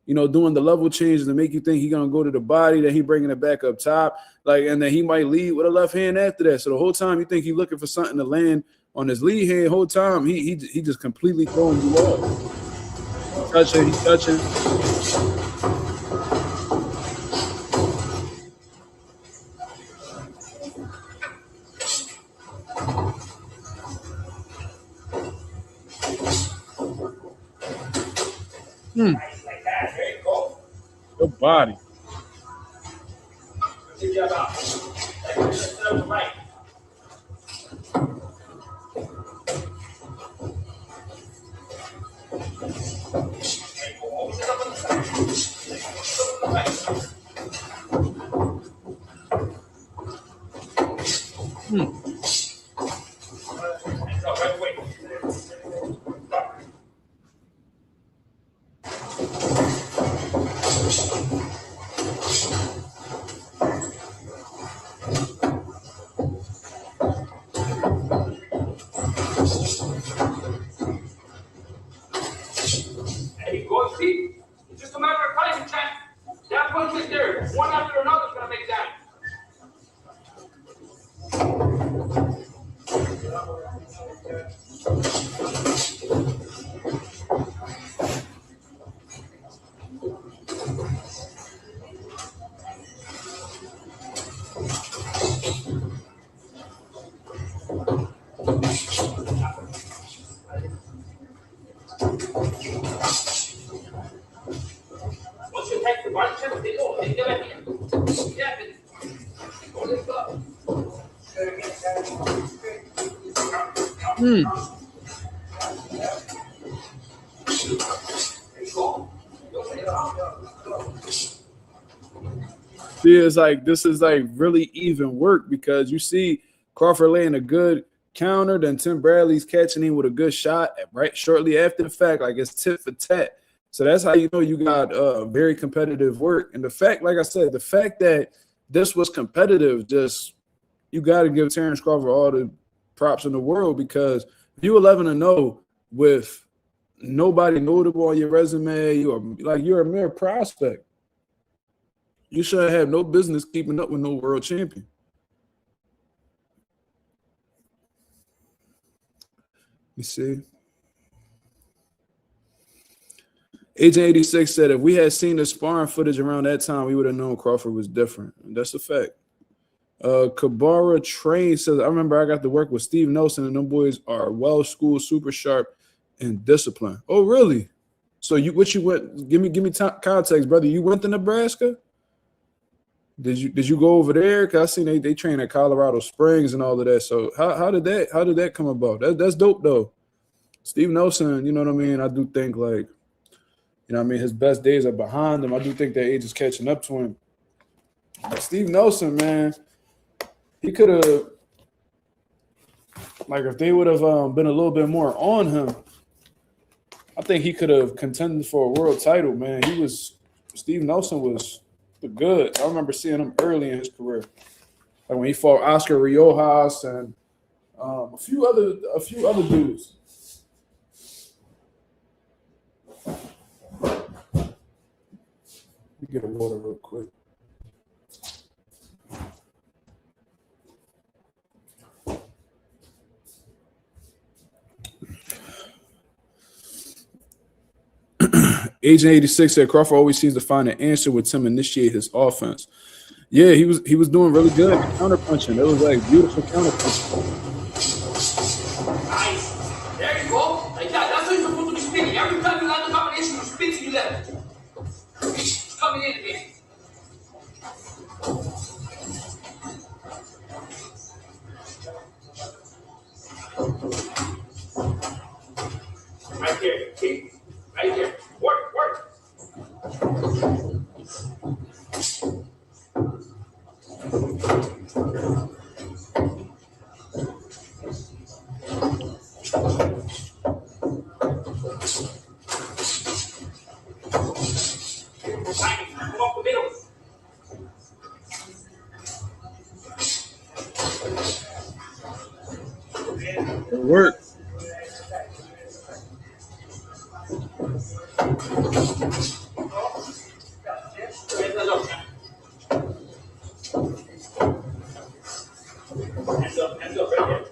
the level changes to make you think he's gonna go to the body. Then he bringing it back up top. Like, and then he might lead with a left hand after that. So the whole time you think he's looking for something to land on his lead hand. Whole time he just completely throwing you off. He's touching. Like that. There you go. Good body. Good job out. Like you're just set up right. It's just a matter of time, chat. That punch right there, one after another, is gonna make that. Once you attack the body chest, they go. They get back in. Yeah, go lift up. See, it's like this is like really even work because you see Crawford laying a good counter, then Tim Bradley's catching him with a good shot right shortly after the fact, like it's tit for tat. So that's how you know you got very competitive work. And the fact, like I said, the fact that this was competitive, just you got to give Terence Crawford all the props in the world because if you 11-0 with nobody notable on your resume, you're a mere prospect. You should have no business keeping up with no world champion. Let me see. Agent 86 said if we had seen the sparring footage around that time, we would have known Crawford was different. And that's a fact. Kabara Train says, I remember I got to work with Steve Nelson, and them boys are well-schooled, super sharp, and disciplined. Oh, really? So you went? Give me context, brother. You went to Nebraska? Did you go over there? Cause I seen they train at Colorado Springs and all of that. So how did that come about? That's dope though. Steve Nelson, you know what I mean? I do think like, you know what I mean, his best days are behind him. I do think that age is catching up to him. But Steve Nelson, man, he could have, like, if they would have been a little bit more on him, I think he could have contended for a world title, man. Steve Nelson was the goods. I remember seeing him early in his career, like when he fought Oscar Riojas and a few other dudes. Let me get a water real quick. Agent 86 said Crawford always seems to find an answer with Tim initiate his offense. Yeah, he was doing really good at counterpunching. It was like beautiful counterpunching. Nice. There you go. Like that. That's how you're supposed to be spinning. Every time you land the combination, you spin to your left. Coming in again. Right there, kick. Right there. Work. Come off the middle. It worked. Hands up right there.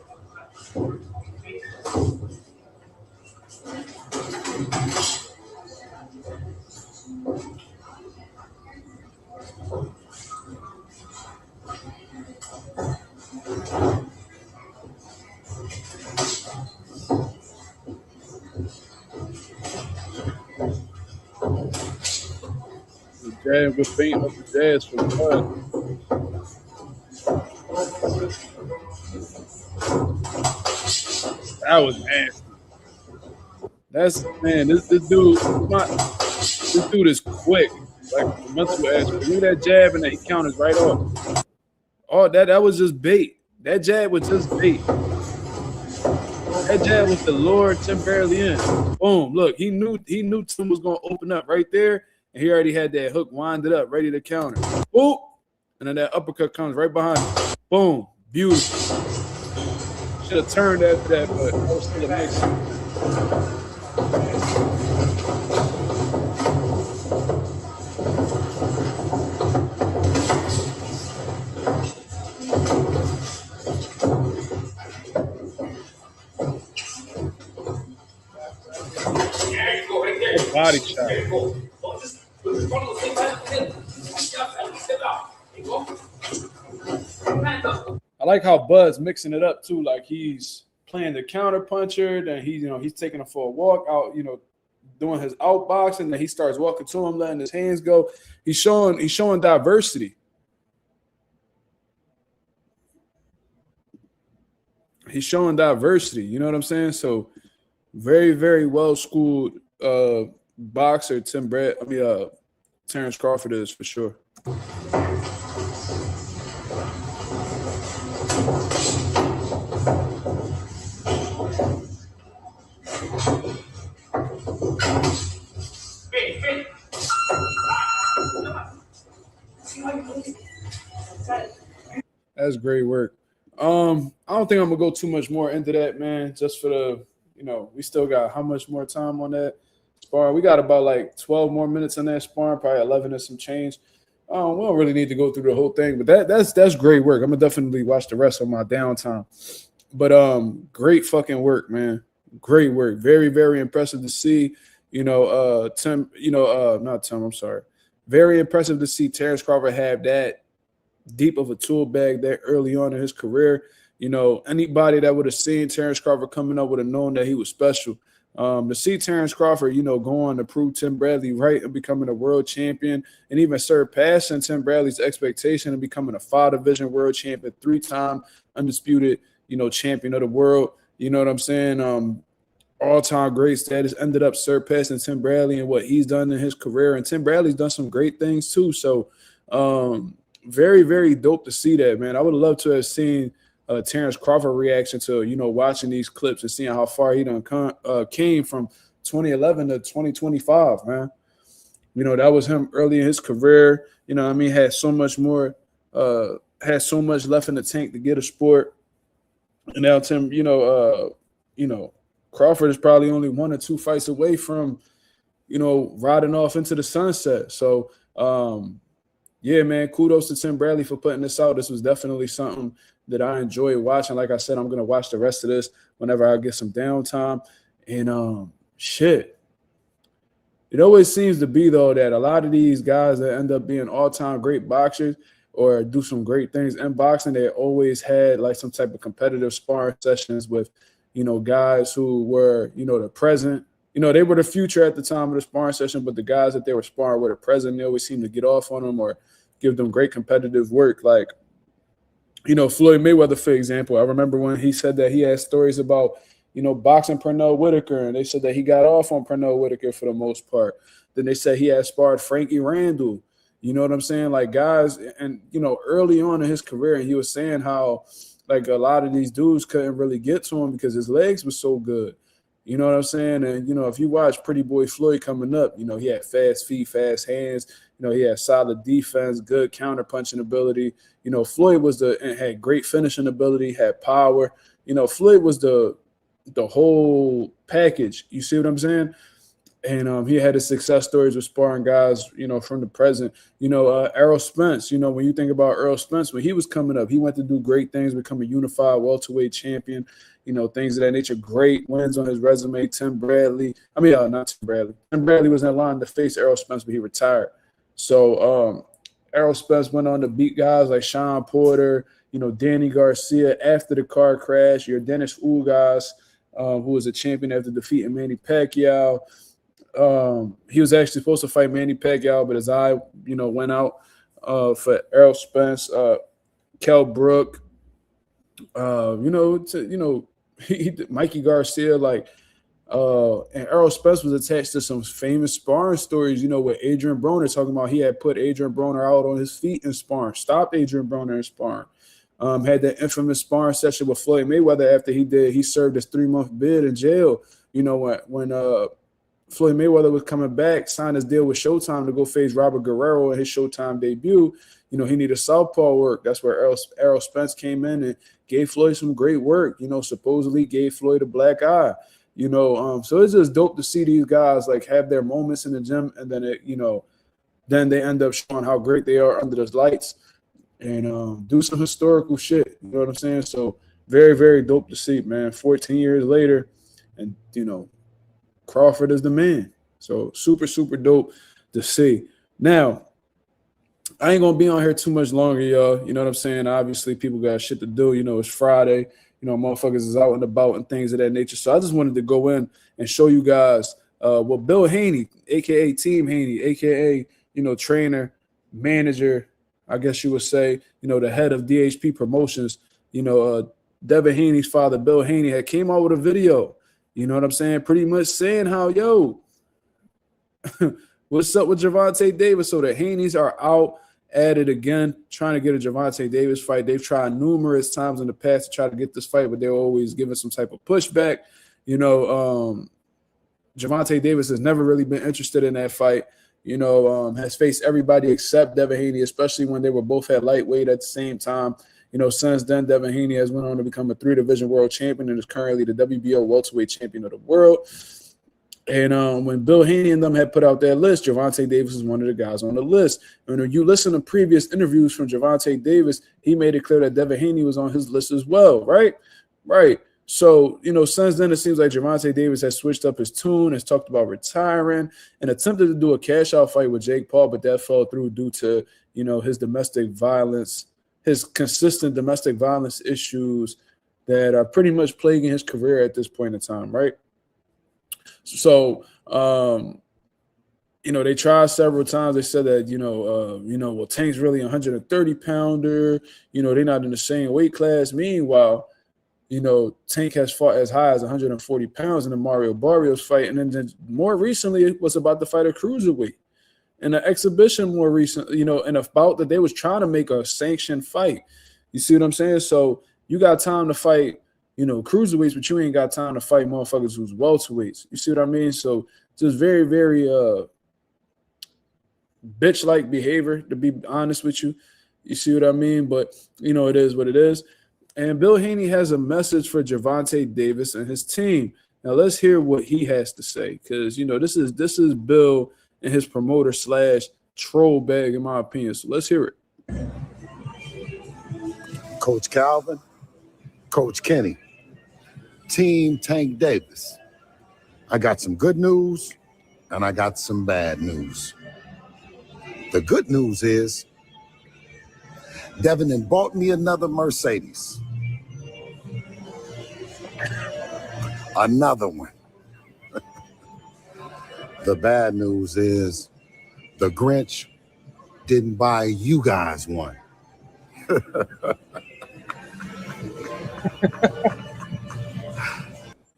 The jab was faint up the jazz for blood. That was nasty. That's man. This dude is quick. Like the mental aspect. Look at that jab and that he counters right off. Oh, that was just bait. That jab was just bait. That jab was to lure Tim Barely in. Boom. Look, he knew Tim was gonna open up right there, and he already had that hook winded up, ready to counter. Boop. And then that uppercut comes right behind him. Boom. Beautiful. Should have turned after that, but that was still a mix. There you go, right there. Body shot. There you go. Oh, just put the front of the thing right up. Step out. There you go. Hands up. I like how Bud's mixing it up too. Like he's playing the counter puncher, then he's taking him for a walk out, doing his outboxing, then he starts walking to him, letting his hands go. He's showing diversity. He's showing diversity. You know what I'm saying? So very, very well schooled boxer Terence Crawford is for sure. That's great work. I don't think I'm gonna go too much more into that, man. Just for the, we still got how much more time on that sparring? We got about like 12 more minutes on that sparring, probably 11 and some change. We don't really need to go through the whole thing, but that's great work. I'm gonna definitely watch the rest of my downtime. But great fucking work, man. Great work. Very, very impressive to see. Not Tim. I'm sorry. Very impressive to see Terence Crawford have that deep of a tool bag that early on in his career. Anybody that would have seen Terence Crawford coming up would have known that he was special. To see Terence Crawford, go on to prove Tim Bradley right and becoming a world champion and even surpassing Tim Bradley's expectation and becoming a 5-division world champion, 3-time undisputed, champion of the world. You know what I'm saying? All-time great status, ended up surpassing Tim Bradley and what he's done in his career. And Tim Bradley's done some great things too. So very, very dope to see that, man. I would love to have seen Terence Crawford reaction to, watching these clips and seeing how far he done came from 2011 to 2025, man. That was him early in his career. Had so much more, had so much left in the tank to get a sport. And now Tim, Crawford is probably only 1 or 2 fights away from, riding off into the sunset. So, yeah, man, kudos to Tim Bradley for putting this out. This was definitely something that I enjoy watching. Like I said, I'm going to watch the rest of this whenever I get some downtime. And shit. It always seems to be, though, that a lot of these guys that end up being all-time great boxers or do some great things in boxing, they always had like some type of competitive sparring sessions with, guys who were, the present they were the future at the time of the sparring session, but the guys that they were sparring with at present, they always seem to get off on them or give them great competitive work. Like, Floyd Mayweather, for example, I remember when he said that he had stories about, boxing Pernell Whitaker, and they said that he got off on Pernell Whitaker for the most part. Then they said he had sparred Frankie Randall. You know what I'm saying? Like, guys, and, early on in his career, and he was saying how, like, a lot of these dudes couldn't really get to him because his legs were so good. You know what I'm saying? And, if you watch Pretty Boy Floyd coming up, he had fast feet, fast hands. He had solid defense, good counter-punching ability. Floyd had great finishing ability, had power. Floyd was the whole package. You see what I'm saying? And he had his success stories with sparring guys, from the present. Errol Spence, when you think about Errol Spence, when he was coming up, he went to do great things, become a unified welterweight champion, things of that nature. Great wins on his resume. Not Tim Bradley. Tim Bradley was in line to face Errol Spence, but he retired. So Errol Spence went on to beat guys like Sean Porter, Danny Garcia after the car crash. Your Dennis Ugas, who was a champion after defeating Manny Pacquiao. He was actually supposed to fight Manny Pacquiao, but his eye, went out for Errol Spence, Kell Brook, Mikey Garcia, and Errol Spence was attached to some famous sparring stories, with Adrian Broner, talking about he had put Adrian Broner out on his feet in sparring, stopped Adrian Broner in sparring. Had that infamous sparring session with Floyd Mayweather after he served his 3-month bid in jail, when Floyd Mayweather was coming back, signed his deal with Showtime to go face Robert Guerrero in his Showtime debut. He needed southpaw work. That's where Errol Spence came in and gave Floyd some great work, supposedly gave Floyd a black eye. So it's just dope to see these guys have their moments in the gym, and then then they end up showing how great they are under the lights and do some historical shit. You know what I'm saying? So very, very dope to see, man. 14 years later, and Crawford is the man. So super, super dope to see. Now, I ain't gonna be on here too much longer, y'all. You know what I'm saying? Obviously, people got shit to do. It's Friday. Motherfuckers is out and about and things of that nature. So I just wanted to go in and show you guys what Bill Haney, aka Team Haney, aka trainer, manager, I guess you would say, the head of DHP Promotions, Devin Haney's father, Bill Haney, had came out with a video. You know what I'm saying? Pretty much saying how, what's up with Gervonta Davis? So the Haneys are out at it again, trying to get a Gervonta Davis fight. They've tried numerous times in the past to try to get this fight, but they're always giving some type of pushback. Gervonta Davis has never really been interested in that fight. Has faced everybody except Devin Haney, especially when they were both at lightweight at the same time. Since then, Devin Haney has went on to become a 3-division world champion and is currently the WBO welterweight champion of the world. And when Bill Haney and them had put out their list, Gervonta Davis is one of the guys on the list. And when you listen to previous interviews from Gervonta Davis, he made it clear that Devin Haney was on his list as well, right? Right. So, since then, it seems like Gervonta Davis has switched up his tune, has talked about retiring, and attempted to do a cash-out fight with Jake Paul, but that fell through due to, his domestic violence, his consistent domestic violence issues that are pretty much plaguing his career at this point in time, right? So, they tried several times. They said that, Tank's really a 130-pounder. They're not in the same weight class. Meanwhile, Tank has fought as high as 140 pounds in the Mario Barrios fight. And then more recently, it was about to fight a cruiserweight. In an exhibition more recent, in a bout that they was trying to make a sanctioned fight. You see what I'm saying? So you got time to fight, cruiserweights, but you ain't got time to fight motherfuckers who's welterweights. You see what I mean? So just very, very bitch-like behavior, to be honest with you. You see what I mean? But, it is what it is. And Bill Haney has a message for Gervonta Davis and his team. Now let's hear what he has to say, because this is Bill and his promoter / troll bag, in my opinion. So let's hear it. Coach Calvin, Coach Kenny, Team Tank Davis. I got some good news and I got some bad news. The good news is Devin then bought me another Mercedes. Another one. The bad news is the Grinch didn't buy you guys one.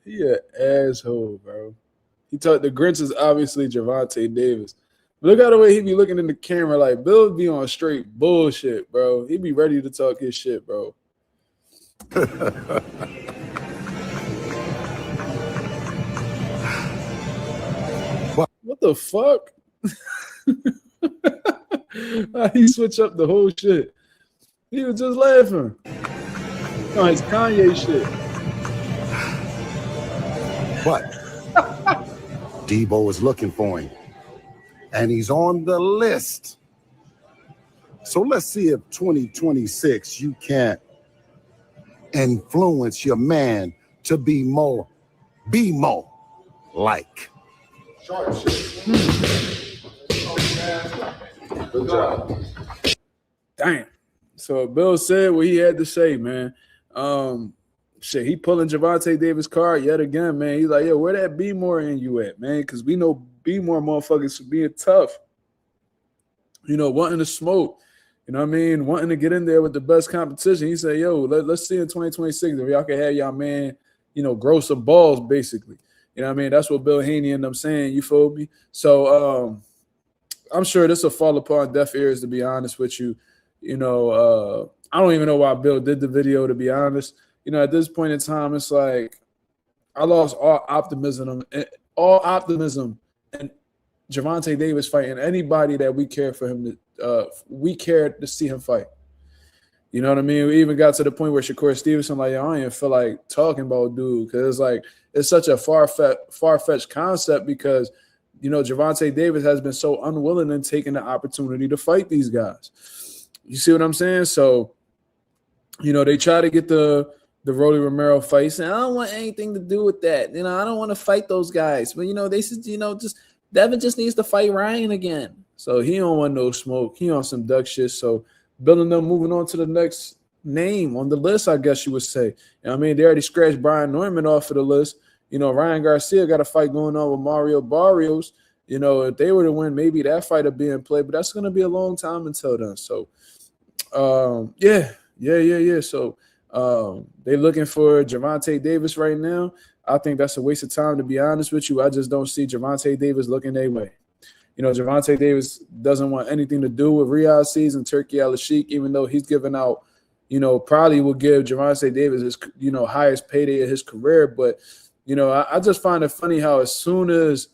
He an asshole, bro. He thought the Grinch is obviously Gervonta Davis. Look at the way he be looking in the camera like Bill be on straight bullshit, bro. He be ready to talk his shit, bro. What the fuck? He switched up the whole shit. He was just laughing. No, it's Kanye shit. But Debo is looking for him, and he's on the list. So let's see if 2026 you can't influence your man to be more like. Sharp shit. Good job. Damn. So Bill said what he had to say, man. Shit, he pulling Gervonta Davis' card yet again, man. He's like, yo, where that B more in you at, man? Because we know B more motherfuckers for being tough. You know, wanting to smoke. You know what I mean? Wanting to get in there with the best competition. He said, yo, let's see in 2026 if y'all can have y'all man, you know, grow some balls, basically. You know what I mean? That's what Bill Haney ended up saying. You feel me? So I'm sure this will fall upon deaf ears, to be honest with you. You know, I don't even know why Bill did the video, to be honest. You know, at this point in time, it's like I lost all optimism and Gervonta Davis fighting anybody that we care for him to we cared to see him fight. You know what I mean? We even got to the point where Shakur Stevenson like, I don't even feel like talking about dude, because it's like it's such a far-fetched concept because you know Gervonta Davis has been so unwilling in taking the opportunity to fight these guys. You see what I'm saying? So, you know, they try to get the Rolly Romero fight, saying, I don't want anything to do with that. You know, I don't want to fight those guys. But, you know, they said, you know, just Devin just needs to fight Ryan again. So he don't want no smoke. He on some duck shit. So Bill and them moving on to the next name on the list, I guess you would say. You know what I mean? They already scratched Brian Norman off of the list. You know, Ryan Garcia got a fight going on with Mario Barrios. You know, if they were to win, maybe that fight would be in play. But that's going to be a long time until then. So, yeah. So they're looking for Gervonta Davis right now. I think that's a waste of time, to be honest with you. I just don't see Gervonta Davis looking their way. You know, Gervonta Davis doesn't want anything to do with Riyadh season, Turkey Al-Sheikh, even though he's given out, you know, probably will give Gervonta Davis his, you know, highest payday of his career. But, you know, I just find it funny how as soon as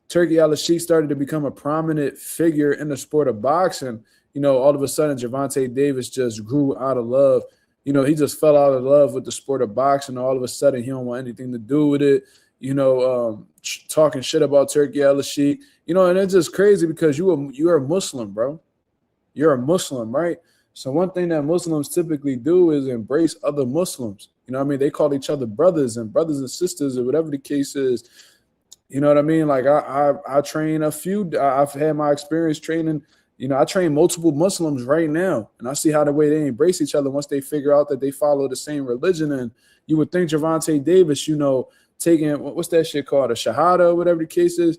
Turkey Al-Sheikh started to become a prominent figure in the sport of boxing, you know, all of a sudden Gervonta Davis just grew out of love. You know, he just fell out of love with the sport of boxing. All of a sudden, he don't want anything to do with it. You know, talking shit about Turkey Al-Sheikh. You know, and it's just crazy because you're a Muslim, bro. You're a Muslim, right? So one thing that Muslims typically do is embrace other Muslims. You know what I mean? They call each other brothers and sisters or whatever the case is. You know what I mean? Like I train a few. I've had my experience training. You know, I train multiple Muslims right now, and I see how the way they embrace each other once they figure out that they follow the same religion. And you would think Gervonta Davis, you know, taking what's that shit called, a shahada or whatever the case is.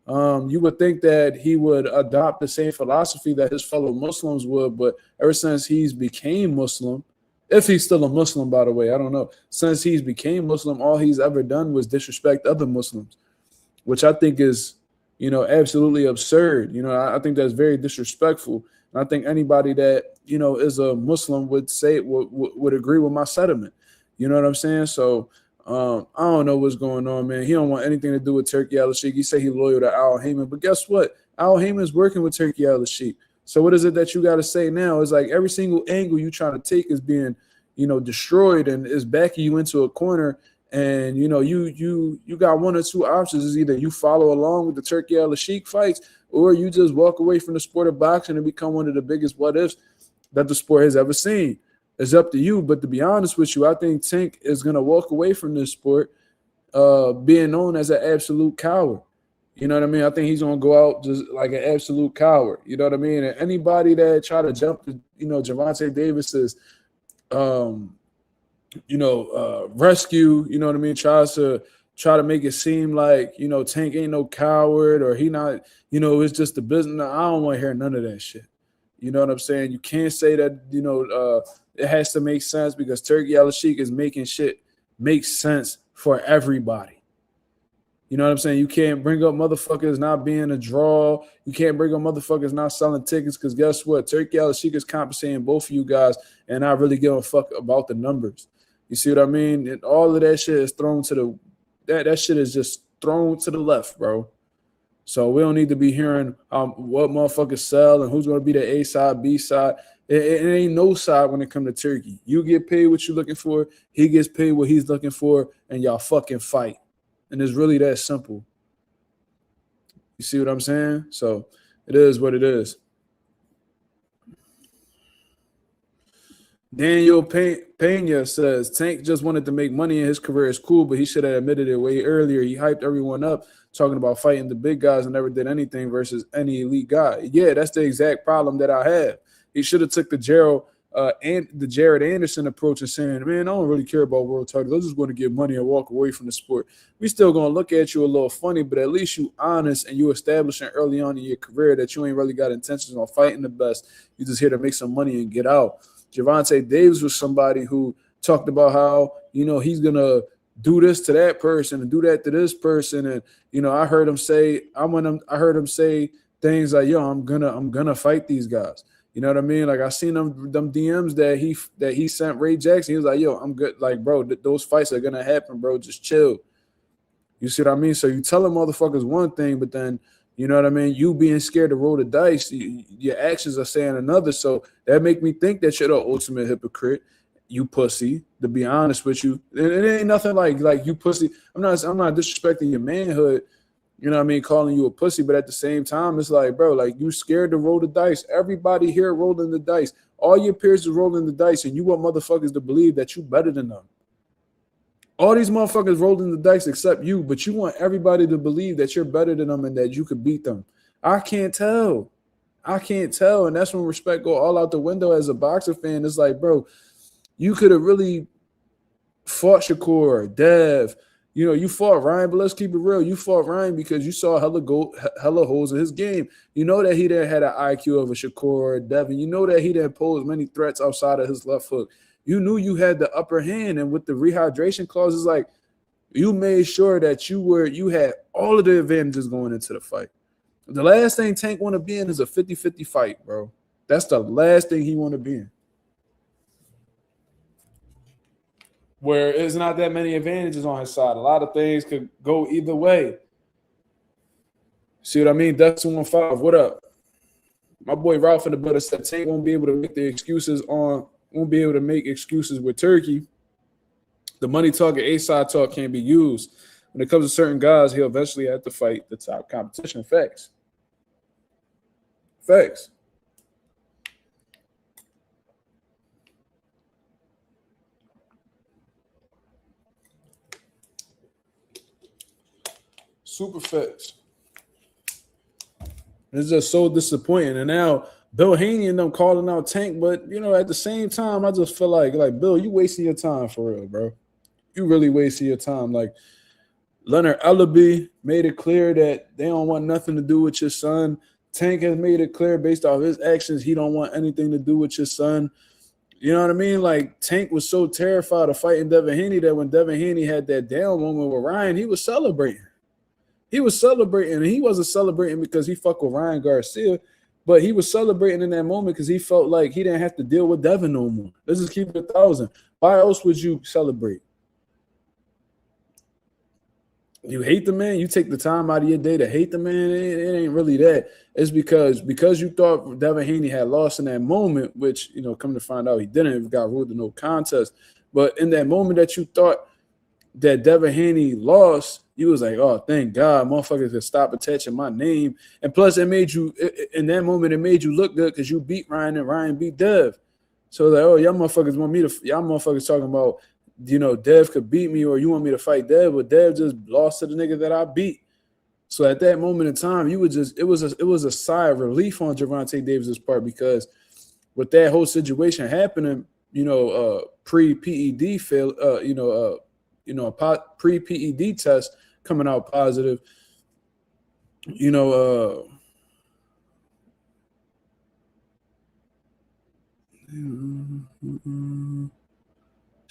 You would think that he would adopt the same philosophy that his fellow Muslims would, but ever since he's became Muslim, if he's still a Muslim, by the way, I don't know. Since he's became Muslim, all he's ever done was disrespect other Muslims, which I think is, you know, absolutely absurd. You know, I think that's very disrespectful. And I think anybody that, you know, is a Muslim would say would agree with my sentiment. You know what I'm saying? So I don't know what's going on, man. He don't want anything to do with Turkey Al-Sheikh. He say he's loyal to Al Heyman, but guess what? Al Heyman is working with Turkey Al-Sheikh. So what is it that you got to say now? It's like every single angle you try to take is being, you know, destroyed and is backing you into a corner. And, you know, you got one or two options. Is either you follow along with the Turkey Al-Sheikh fights or you just walk away from the sport of boxing and become one of the biggest what-ifs that the sport has ever seen. It's up to you. But to be honest with you, I think Tank is going to walk away from this sport being known as an absolute coward. You know what I mean? I think he's going to go out just like an absolute coward. You know what I mean? And anybody that try to jump to, you know, Gervonta Davis's rescue, you know what I mean, tries to, try to make it seem like, you know, Tank ain't no coward or he not, you know, it's just the business. No, I don't want to hear none of that shit. You know what I'm saying? You can't say that, you know, it has to make sense because Turkey Al-Sheikh is making shit make sense for everybody. You know what I'm saying? You can't bring up motherfuckers not being a draw. You can't bring up motherfuckers not selling tickets because guess what? Turkey Al-Sheikh is compensating both of you guys and not really giving a fuck about the numbers. You see what I mean? And all of that shit is thrown to the that shit is just thrown to the left, bro. So we don't need to be hearing what motherfuckers sell and who's going to be the A side, B side. It ain't no side when it comes to Turkey. You get paid what you're looking for. He gets paid what he's looking for, and y'all fucking fight. And it's really that simple. You see what I'm saying? So it is what it is. Daniel Pena says, Tank just wanted to make money in his career. It's cool, but he should have admitted it way earlier. He hyped everyone up, talking about fighting the big guys and never did anything versus any elite guy. Yeah, that's the exact problem that I have. He should have took the Jared Anderson approach and saying, man, I don't really care about world titles. I just want to get money and walk away from the sport. We still going to look at you a little funny, but at least you honest and you establishing early on in your career that you ain't really got intentions on fighting the best. You just here to make some money and get out. Gervonta Davis was somebody who talked about how, you know, he's going to do this to that person and do that to this person. And, you know, I heard him say things like, yo, I'm gonna fight these guys. You know what I mean? Like I seen them DMs that he sent Ray Jackson. He was like, yo, I'm good. Like, bro, those fights are going to happen, bro. Just chill. You see what I mean? So you tell them motherfuckers one thing, but then, you know what I mean? You being scared to roll the dice, your actions are saying another. So that make me think that you're the ultimate hypocrite, you pussy, to be honest with you. And it ain't nothing like you pussy. I'm not disrespecting your manhood, you know what I mean, calling you a pussy, but at the same time, it's like, bro, like you scared to roll the dice. Everybody here rolling the dice. All your peers is rolling the dice, and you want motherfuckers to believe that you better than them. All these motherfuckers rolling the dice except you, but you want everybody to believe that you're better than them and that you could beat them. I can't tell. And that's when respect go all out the window as a boxer fan. It's like, bro, you could have really fought Shakur, Dev. You know, you fought Ryan, but let's keep it real. You fought Ryan because you saw hella holes in his game. You know that he didn't have an IQ of a Shakur or Devin. You know that he didn't pose many threats outside of his left hook. You knew you had the upper hand, and with the rehydration clauses, like you made sure that you had all of the advantages going into the fight. The last thing Tank want to be in is a 50-50 fight, bro. That's the last thing he want to be in. Where there's not that many advantages on his side. A lot of things could go either way. See what I mean? That's 115. What up? My boy Ralph in the building said Tank won't be able to make excuses with Turkey. The money talk and A-side talk can't be used. When it comes to certain guys, he'll eventually have to fight the top competition. Facts. Super facts. It's just so disappointing. And now Bill Haney and them calling out Tank, but you know, at the same time, I just feel like Bill, you wasting your time for real, bro. You really wasting your time. Like Leonard Ellaby made it clear that they don't want nothing to do with your son. Tank has made it clear based off his actions, he don't want anything to do with your son. You know what I mean? Like Tank was so terrified of fighting Devin Haney that when Devin Haney had that down moment with Ryan, he was celebrating. And he wasn't celebrating because he fucked with Ryan Garcia, but he was celebrating in that moment because he felt like he didn't have to deal with Devin no more. Let's just keep it 1,000. Why else would you celebrate? You hate the man, you take the time out of your day to hate the man, it ain't really that. It's because you thought Devin Haney had lost in that moment, which, you know, come to find out he didn't. It got ruled a no contest. But in that moment that you thought that Devin Haney lost, you was like, oh, thank God, motherfuckers could stop attaching my name. And plus, it made you, in that moment, it made you look good because you beat Ryan and Ryan beat Dev. So like, oh, y'all motherfuckers talking about, you know, Dev could beat me or you want me to fight Dev, but Dev just lost to the nigga that I beat. So at that moment in time, it was a sigh of relief on Gervonta Davis's part because with that whole situation happening, you know, pre-PED fail, pre-PED test coming out positive.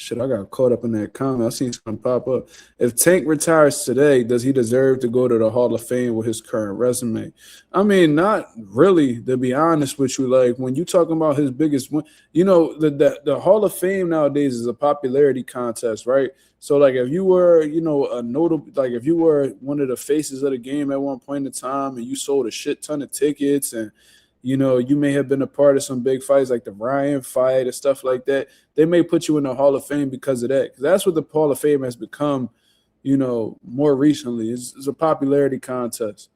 Shit, I got caught up in that comment. I seen something pop up. If Tank retires today, does he deserve to go to the Hall of Fame with his current resume? I mean, not really, to be honest with you. Like, when you talking about his biggest win, the Hall of Fame nowadays is a popularity contest, right? So, like, if you were, a notable, like, if you were one of the faces of the game at one point in time and you sold a shit ton of tickets and, you may have been a part of some big fights like the Ryan fight and stuff like that, they may put you in the Hall of Fame because of that. 'Cause that's what the Hall of Fame has become, more recently. It's a popularity contest.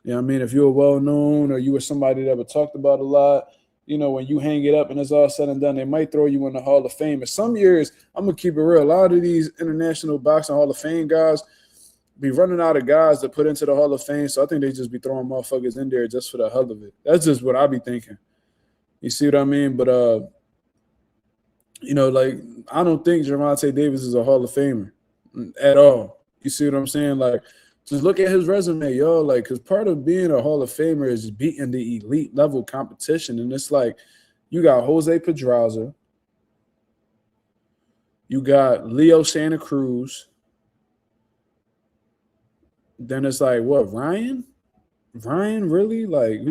You know what I mean? If you were well-known or you were somebody that was talked about a lot, when you hang it up and it's all said and done, they might throw you in the Hall of Fame. And some years, I'm going to keep it real, a lot of these international boxing Hall of Fame guys be running out of guys to put into the Hall of Fame, so I think they just be throwing motherfuckers in there just for the hell of it. That's just what I be thinking. You see what I mean? But like, I don't think Gervonta Davis is a Hall of Famer at all. You see what I'm saying? Like, just look at his resume, y'all. Like, because part of being a Hall of Famer is beating the elite level competition, and it's like you got Jose Pedraza, you got Leo Santa Cruz. Then it's like, what, Ryan? Ryan, really? Like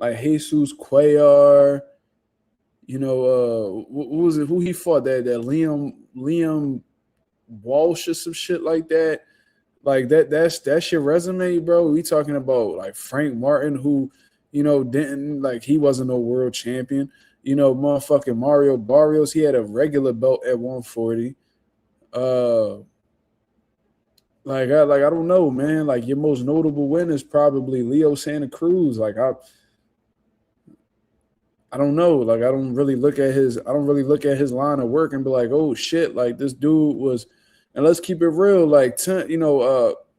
Jesus Cuellar, what was it? Who he fought? That Liam Walsh or some shit like that. Like that's your resume, bro. We talking about like Frank Martin, who, didn't, like, he wasn't no world champion. Motherfucking Mario Barrios, he had a regular belt at 140. I don't know, man. Like, your most notable win is probably Leo Santa Cruz. Like, I don't know. Like, I don't really look at his line of work and be like, oh shit, like this dude was. And let's keep it real. Like, Gervonta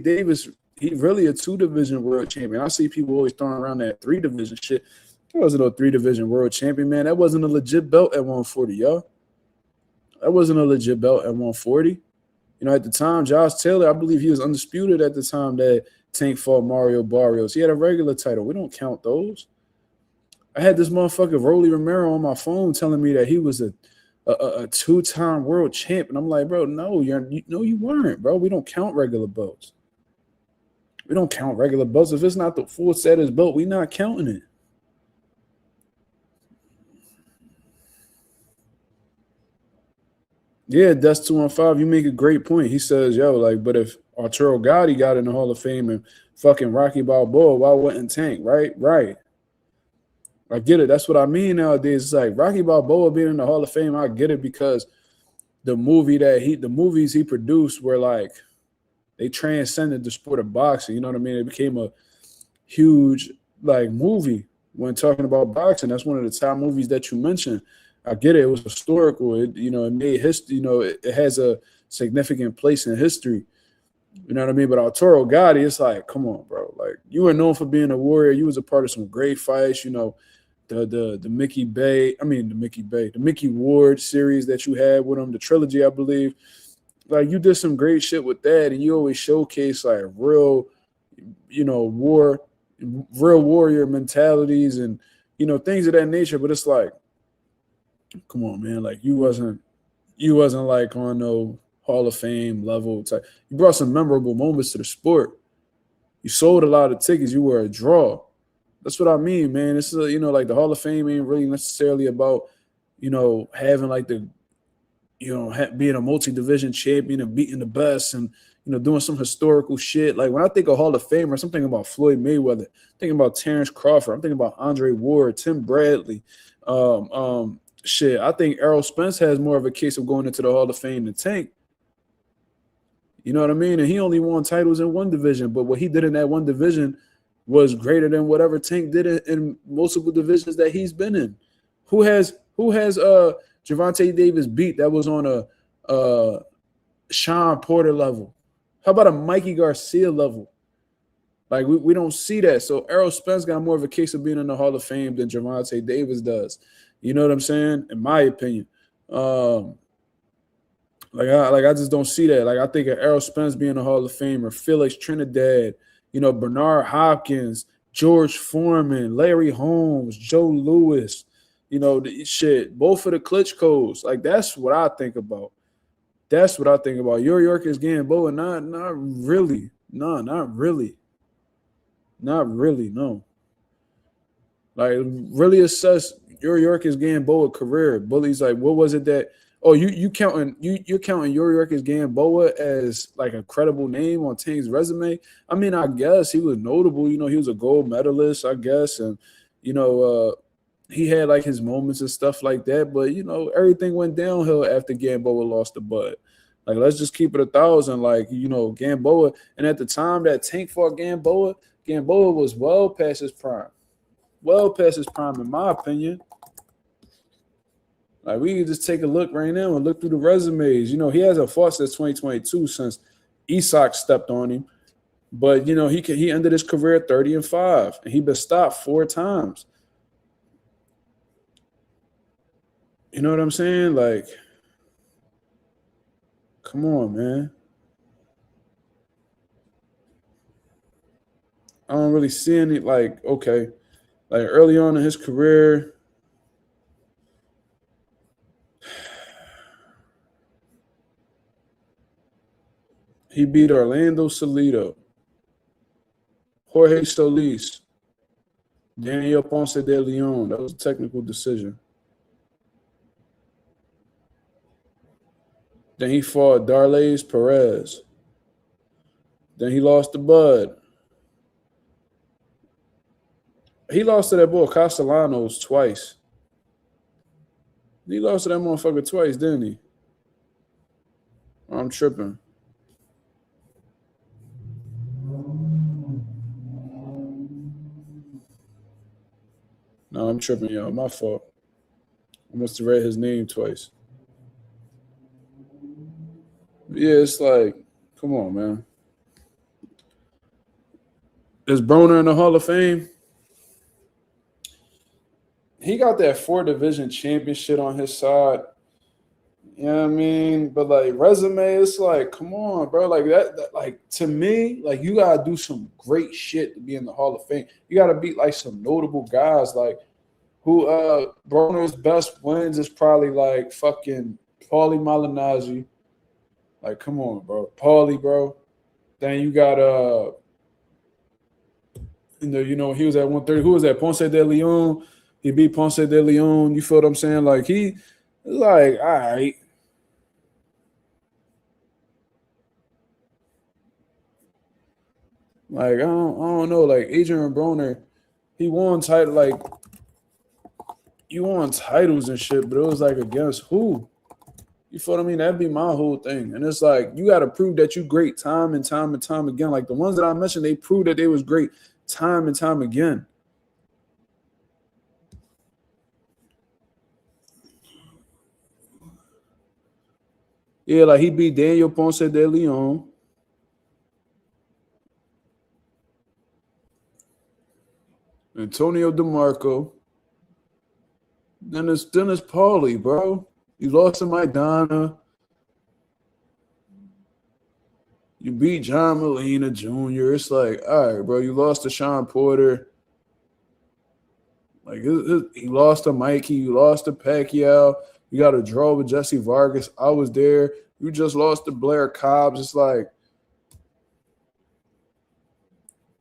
Davis, he really a 2-division world champion. I see people always throwing around that 3-division shit. He wasn't a 3-division world champion, man. That wasn't a legit belt at 140, y'all. That wasn't a legit belt at 140. At the time, Josh Taylor, I believe he was undisputed at the time that Tank fought Mario Barrios. He had a regular title. We don't count those. I had this motherfucker Rolly Romero on my phone telling me that he was a 2-time world champ, and I'm like, bro, no, you weren't, bro. We don't count regular belts. We don't count regular belts. If it's not the full status belt, we not counting it. Yeah, that's 215. You make a great point. He says, but if Arturo Gatti got in the Hall of Fame and fucking Rocky Balboa, why wouldn't Tank? Right. I get it. That's what I mean nowadays. It's like Rocky Balboa being in the Hall of Fame, I get it, because the movies he produced were like, they transcended the sport of boxing. You know what I mean? It became a huge movie when talking about boxing. That's one of the top movies that you mentioned. I get it. It was historical. It made history. It has a significant place in history. You know what I mean? But Arturo Gatti, it's like, come on, bro. Like, you were known for being a warrior. You was a part of some great fights. The Mickey Ward series that you had with him, the trilogy, I believe. Like, you did some great shit with that, and you always showcase like real warrior mentalities and things of that nature. But it's like, come on, man. Like, you wasn't like on no Hall of Fame level type. You brought some memorable moments to the sport. You sold a lot of tickets. You were a draw. That's what I mean, man. It's like the Hall of Fame ain't really necessarily about having like the being a multi-division champion and beating the best and doing some historical shit. Like, when I think of Hall of Famers, I'm thinking about Floyd Mayweather, I'm thinking about Terence Crawford, I'm thinking about Andre Ward, Tim Bradley. Shit, I think Errol Spence has more of a case of going into the Hall of Fame than Tank. You know what I mean? And he only won titles in one division, but what he did in that one division was greater than whatever Tank did in multiple divisions that he's been in. Who has Gervonta Davis beat that was on a Sean Porter level? How about a Mikey Garcia level? Like, we don't see that. So Errol Spence got more of a case of being in the Hall of Fame than Gervonta Davis does. You know what I'm saying? In my opinion. I just don't see that. Like I think of Errol Spence being a Hall of Famer, Felix Trinidad, Bernard Hopkins, George Foreman, Larry Holmes, Joe Louis, shit. Both of the Klitschko's. Like that's what I think about. That's what I think about. Yorkis Gamboa, not really. No, not really. Not really, no. Like really assess Yorkis Gamboa career. Bully's like, what was it that you're counting Yorkis Gamboa as like a credible name on Tank's resume? I mean, I guess he was notable, he was a gold medalist, I guess, and he had like his moments and stuff like that, but everything went downhill after Gamboa lost the Bud. Like, let's just keep it 1,000. Like, Gamboa, and at the time that Tank fought Gamboa was well past his prime. Well past his prime, in my opinion. Like, we can just take a look right now and look through the resumes. He hasn't fought since 2022 since Isak stepped on him. But, he ended his career at 30-5, and he been stopped 4 times. You know what I'm saying? Like, come on, man. I don't really see any, like, okay. Like, early on in his career, he beat Orlando Salido, Jorge Solis, Daniel Ponce de Leon. That was a technical decision. Then he fought Darles Perez. Then he lost to Bud. He lost to that boy Castellanos twice. He lost to that motherfucker twice, didn't he? I'm tripping. No, I'm tripping, y'all. My fault. I must have read his name twice. Yeah, it's like, come on, man. Is Broner in the Hall of Fame? He got that 4-division championship on his side. You know what I mean? But, like, resume, it's like, come on, bro. Like, that like, to me, like, you got to do some great shit to be in the Hall of Fame. You got to beat, like, some notable guys. Like, who Broner's best wins is probably, like, fucking Paulie Malignaggi. Like, come on, bro. Paulie, bro. Then you got, he was at 130. Who was that? Ponce de Leon. He beat Ponce de Leon. You feel what I'm saying? Like, he, like, all right. Like, I don't know. Like, Adrian Broner, he won title, like, you won titles and shit, but it was, like, against who? You feel what I mean? That'd be my whole thing. And it's like, you got to prove that you great time and time and time again. Like, the ones that I mentioned, they proved that they was great time and time again. Yeah, like, he beat Daniel Ponce de Leon. Antonio DeMarco. Then it's Paulie, bro. You lost to Maidana. You beat John Molina Jr. It's like, all right, bro. You lost to Sean Porter. Like, he lost to Mikey. You lost to Pacquiao. You got a draw with Jesse Vargas. I was there. You just lost to Blair Cobbs. It's like,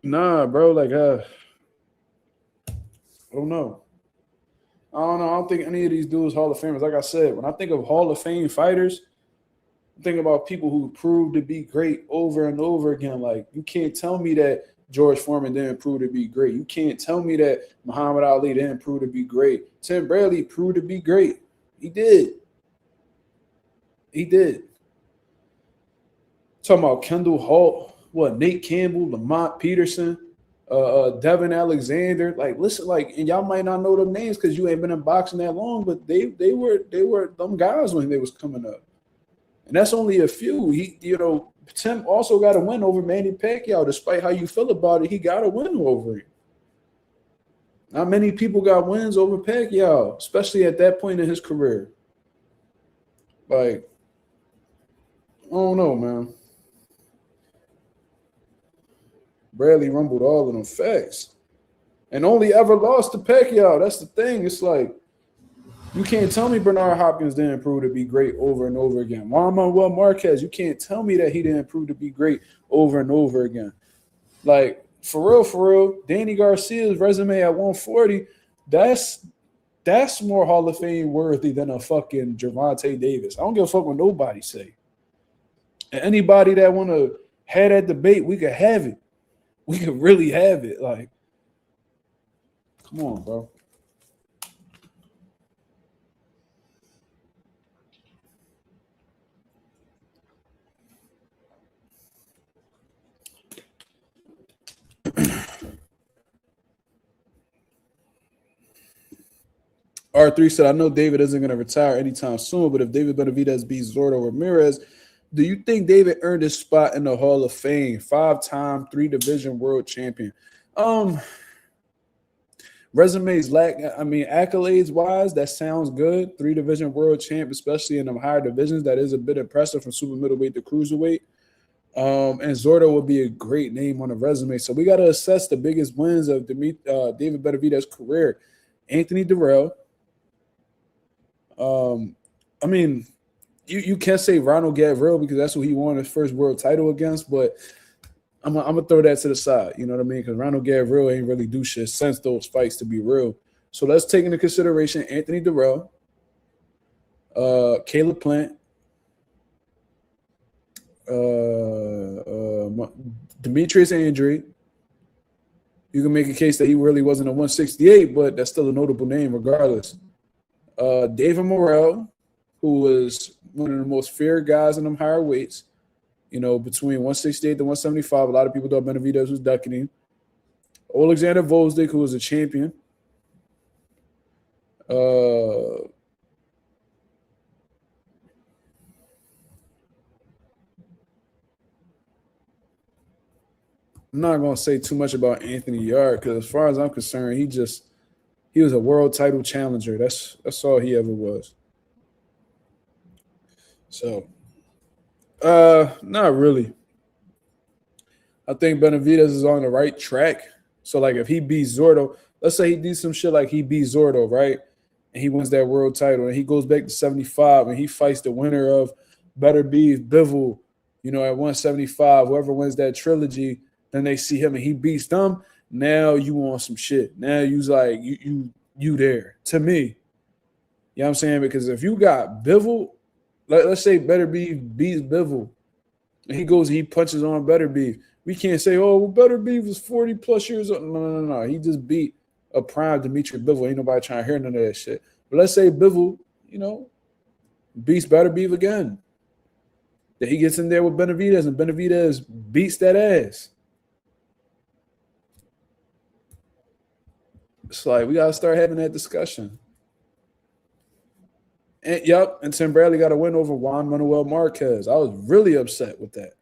nah, bro. Like, I don't know. I don't think any of these dudes Hall of Famers. Like I said, when I think of Hall of Fame fighters, I'm thinking about people who proved to be great over and over again. Like, you can't tell me that George Foreman didn't prove to be great. You can't tell me that Muhammad Ali didn't prove to be great. Tim Bradley proved to be great. He did. He did. Talking about Kendall Holt, Nate Campbell, Lamont Peterson, Devin Alexander. Like, listen, like, and y'all might not know them names because you ain't been in boxing that long, but they were them guys when they was coming up. And that's only a few. Tim also got a win over Manny Pacquiao. Despite how you feel about it, he got a win over him. Not many people got wins over Pacquiao, especially at that point in his career. Like, I don't know, man. Bradley rumbled all of them facts. And only ever lost to Pacquiao. That's the thing. It's like, you can't tell me Bernard Hopkins didn't prove to be great over and over again. Juan Manuel Marquez, you can't tell me that he didn't prove to be great over and over again. Like, for real, Danny Garcia's resume at 140, that's more Hall of Fame worthy than a fucking Gervonta Davis. I don't give a fuck what nobody say. And anybody that want to have that debate, we could have it. We could really have it. Like, come on, bro. R3 said, I know David isn't going to retire anytime soon, but if David Benavidez beats Zordo Ramirez, do you think David earned his spot in the Hall of Fame? 5-time, 3-division world champion. Resumes lack, accolades-wise, that sounds good. 3-division world champ, especially in them higher divisions, that is a bit impressive from super middleweight to cruiserweight. And Zordo would be a great name on the resume. So we got to assess the biggest wins of David Benavidez's career. Anthony Durrell. You can't say Ronald Gavril because that's who he won his first world title against, but I'm gonna throw that to the side. You know what I mean? Because Ronald Gavril ain't really do shit since those fights, to be real. So let's take into consideration Anthony Durrell, Caleb Plant, Demetrius Andre. You can make a case that he really wasn't a 168, but that's still a notable name regardless. David Morrell, who was one of the most feared guys in them higher weights, between 168 to 175. A lot of people thought Benavidez was ducking him. Alexander Volzdik, who was a champion. I'm not going to say too much about Anthony Yard because as far as I'm concerned, he was a world title challenger. That's all he ever was. So, not really. I think Benavidez is on the right track. So, like, if he beats Zordo, let's say he does some shit like he beats Zordo, right? And he wins that world title, and he goes back to 75, and he fights the winner of Better Beef, Bivol, at 175. Whoever wins that trilogy, then they see him and he beats them. Now you want some shit. Now you's like, you there. To me. You know what I'm saying? Because if you got Bivol, let's say Better Beef beats Bivol, and he punches on Better Beef. We can't say, oh, well, Better Beef was 40 plus years old. No. He just beat a prime Dimitri Bivol. Ain't nobody trying to hear none of that shit. But let's say Bivol, beats Better Beef again. Then he gets in there with Benavidez, and Benavidez beats that ass. It's like we gotta start having that discussion. And Tim Bradley got a win over Juan Manuel Marquez. I was really upset with that.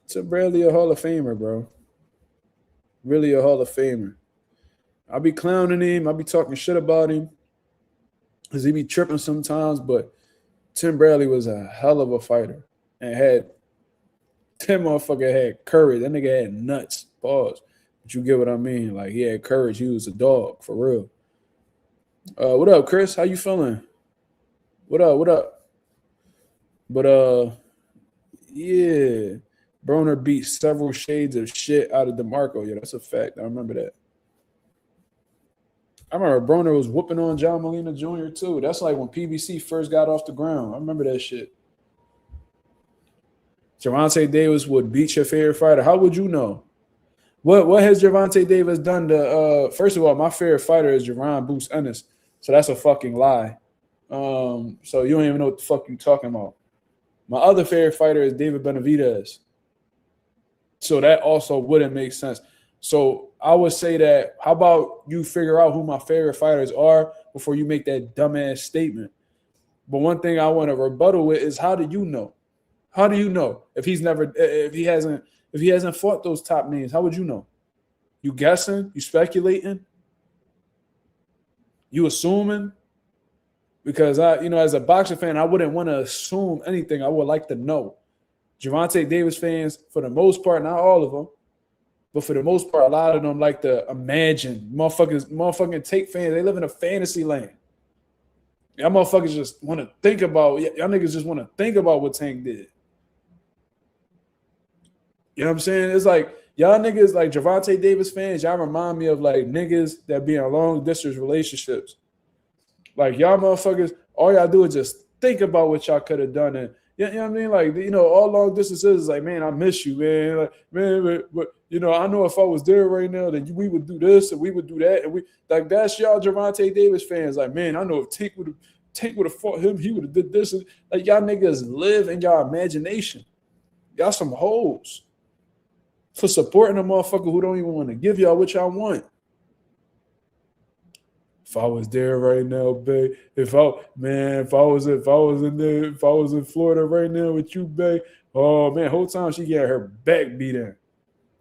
Tim Bradley a Hall of Famer, bro. Really a Hall of Famer. I'll be clowning him. I'll be talking shit about him because he be tripping sometimes, but Tim Bradley was a hell of a fighter and Tim motherfucker had courage. That nigga had nuts. Pause. But you get what I mean. Like, he had courage. He was a dog, for real. What up, Chris? How you feeling? What up? But, yeah. Broner beat several shades of shit out of DeMarco. Yeah, that's a fact. I remember that. I remember Broner was whooping on John Molina Jr. too. That's like when PBC first got off the ground. I remember that shit. Gervonta Davis would beat your favorite fighter. How would you know? What has Gervonta Davis done to first of all, my favorite fighter is Jerron Boots Ennis. So that's a fucking lie. So you don't even know what the fuck you talking about. My other favorite fighter is David Benavidez. So that also wouldn't make sense. So I would say that, how about you figure out who my favorite fighters are before you make that dumbass statement? But one thing I want to rebuttal with is, how do you know? How do you know if he hasn't fought those top names? How would you know? You guessing? You speculating? You assuming? Because as a boxing fan, I wouldn't want to assume anything. I would like to know. Gervonta Davis fans, for the most part, not all of them, but for the most part, a lot of them like to imagine. Motherfucking Tank fans, they live in a fantasy land. Y'all motherfuckers just want to think about, y'all niggas just want to think about what Tank did. You know what I'm saying? It's like, y'all niggas, like Gervonta Davis fans, y'all remind me of like niggas that be in long distance relationships. Like y'all motherfuckers, all y'all do is just think about what y'all could have done. And you know what I mean? Like, all long distances is like, man, I miss you, man. Like, man, but I know if I was there right now, then we would do this and we would do that. And we like that's y'all Gervonta Davis fans. Like, man, I know if Tank would have fought him, he would have did this. And, like y'all niggas live in y'all imagination. Y'all some hoes for supporting a motherfucker who don't even want to give y'all what y'all want. If I was there right now, babe. If I was in Florida right now with you, babe. Oh man, whole time she got her back beat in.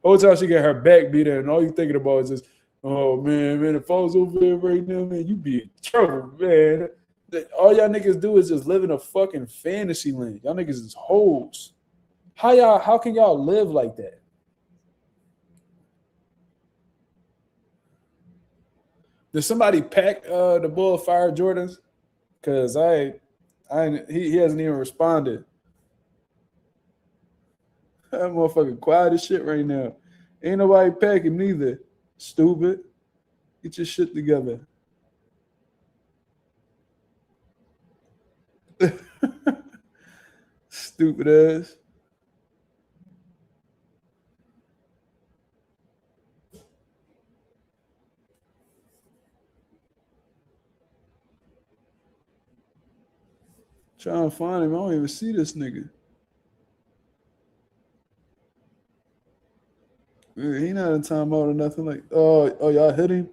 And all you thinking about is just, oh man, if I was over there right now, man, you be in trouble, man. All y'all niggas do is just live in a fucking fantasy land. Y'all niggas is hoes. How can y'all live like that? Did somebody pack the Bull Fire Jordans? Because he hasn't even responded. That motherfucker quiet as shit right now. Ain't nobody packing neither. Stupid. Get your shit together. Stupid ass. Trying to find him. I don't even see this nigga. Man, he not in timeout or nothing. Like, oh, y'all hit him?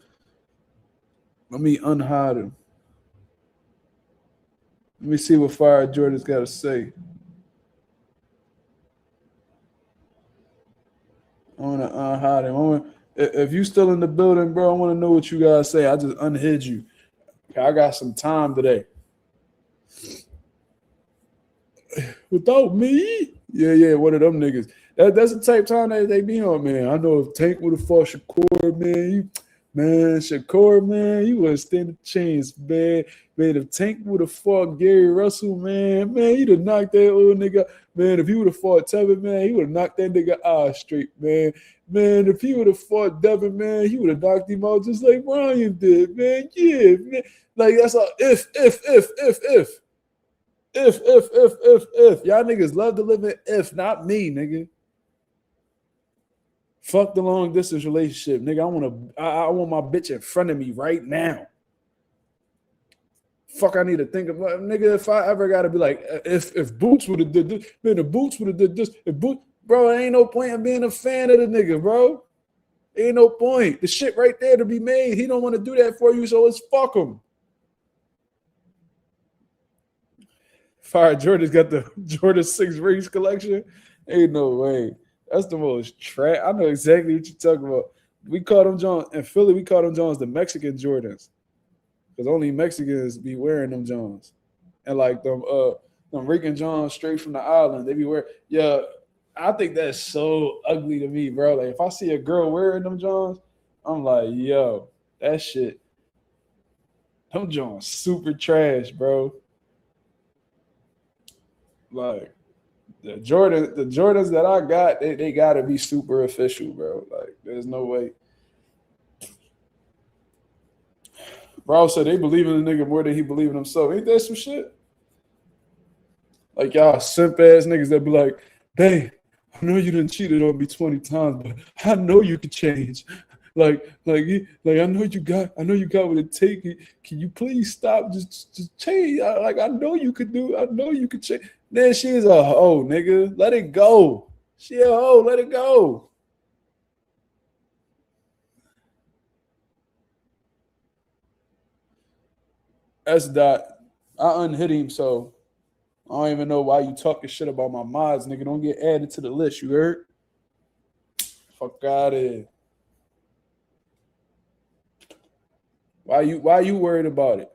Let me unhide him. Let me see what Fire Jordan's got to say. I want to unhide him. If you still in the building, bro, I want to know what you guys say. I just unhid you. I got some time today. Without me? Yeah, one of them niggas. That's the type of time that they be on, man. I know if Tank would have fought Shakur, man, you wouldn't stand a chance, man. Man, if Tank would have fought Gary Russell, man, he'd have knocked that old nigga. Man, if he would have fought Tevin, man, he would have knocked that nigga eye straight, man. Man, if he would have fought Devin, man, he would have knocked him out just like Ryan did, man. Yeah, man. Like, that's all if. If. Y'all niggas love to live in if, not me, nigga. Fuck the long distance relationship, nigga. I want my bitch in front of me right now. Fuck, I need to think about, nigga. If I ever gotta be like, if Boots would have did this, man, if Boots would have did this, bro, there ain't no point in being a fan of the nigga, bro. Ain't no point. The shit right there to be made. He don't want to do that for you, so it's fuck him. Fire Jordan's got the Jordan 6 rings collection. Ain't no way. That's the most trash. I know exactly what you're talking about. We call them Jones in Philly. We call them Jones the Mexican Jordans, because only Mexicans be wearing them Jones, and like them Rican Jones straight from the island. They be wearing. Yeah, I think that's so ugly to me, bro. Like if I see a girl wearing them Jones, I'm like, yo, that shit. Them Jones super trash, bro. Like the Jordans that I got, they gotta be super official, bro. Like there's no way. Bro said they believe in the nigga more than he believe in himself. Ain't that some shit? Like y'all simp ass niggas that be like, "Hey, I know you done cheated on me 20 times, but I know you could change. Like I know you got what it takes. Can you please stop? Just change. I know you could do. I know you could change." Then she's a hoe, nigga. Let it go. She a hoe. Let it go. S. Dot. I unhit him, so I don't even know why you talking shit about my mods, nigga. Don't get added to the list. You heard? Fuck out of here. Why you worried about it?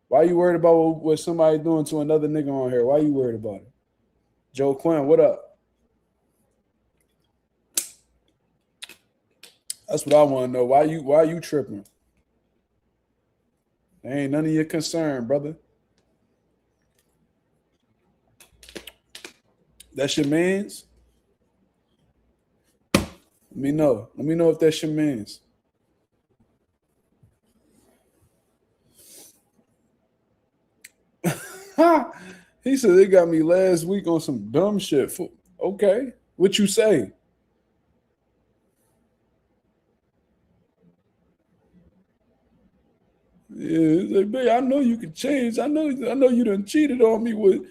Why you worried about what somebody doing to another nigga on here? Why you worried about it? Joe Quinn, what up? That's what I want to know. Why you tripping? That ain't none of your concern, brother. That's your man's? Let me know. Let me know if that's your man's. He said they got me last week on some dumb shit. Okay. What you say? Yeah, it's like, babe, I know you can change. I know you done cheated on me with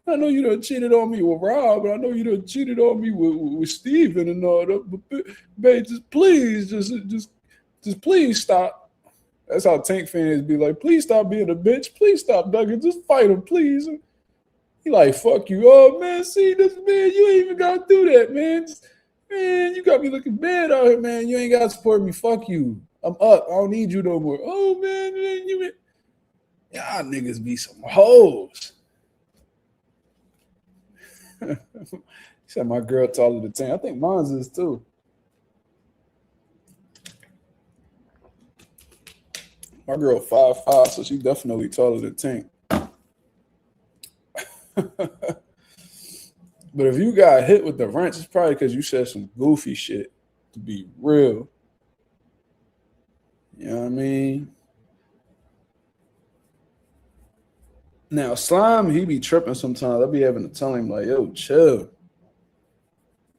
Rob, and I know you done cheated on me with Steven and all that. But babe, just please stop. That's how Tank fans be like, please stop being a bitch. Please stop, Duggan. Just fight him, please. He like, fuck you. Oh, man, see this, man, you ain't even got to do that, man. Man, you got me looking bad out here, man. You ain't got to support me. Fuck you. I'm up. I don't need you no more. Oh, man, y'all niggas be some hoes. He said my girl taller than 10. I think mine's is too. My girl 5'5", so she definitely taller than Tank. But if you got hit with the wrench, it's probably because you said some goofy shit, to be real. You know what I mean? Now, Slime, he be tripping sometimes. I be having to tell him, like, yo, chill.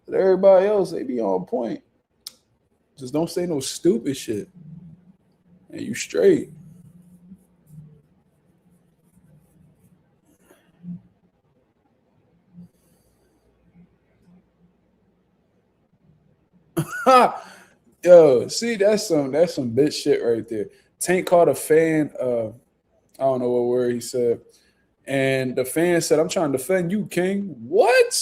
But everybody else, they be on point. Just don't say no stupid shit. And you straight. Yo, see, that's some bitch shit right there. Tank called a fan, I don't know what word he said. And the fan said, I'm trying to defend you, King. What?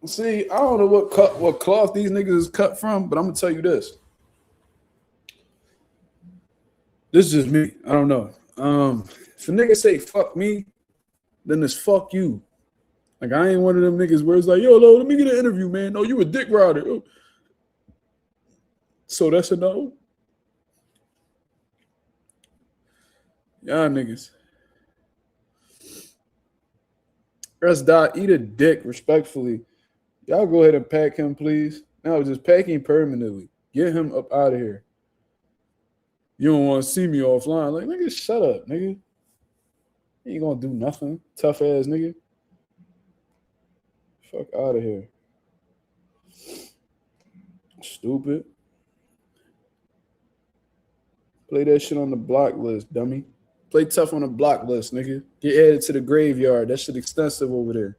See, I don't know what cloth these niggas is cut from, but I'm gonna tell you this. This is just me. I don't know. If a nigga say fuck me, then it's fuck you. Like, I ain't one of them niggas where it's like, yo, let me get an interview, man. No, you a dick rider. Oh. So that's a no? Y'all niggas. Rest dot, eat a dick respectfully. Y'all go ahead and pack him, please. No, just pack him permanently. Get him up out of here. You don't want to see me offline. Like, nigga, shut up, nigga. You ain't gonna do nothing. Tough ass nigga. Fuck out of here. Stupid. Play that shit on the block list, dummy. Play tough on the block list, nigga. Get added to the graveyard. That shit extensive over there.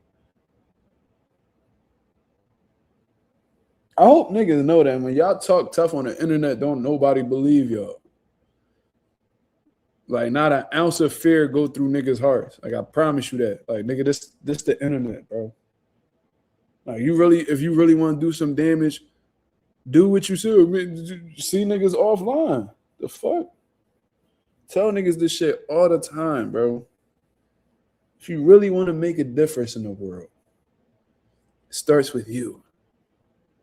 I hope niggas know that when y'all talk tough on the internet, don't nobody believe y'all. Like, not an ounce of fear go through niggas' hearts. Like, I promise you that. Like, nigga, this the internet, bro. Like, if you really want to do some damage, do what you see. See niggas offline. The fuck? Tell niggas this shit all the time, bro. If you really want to make a difference in the world, it starts with you.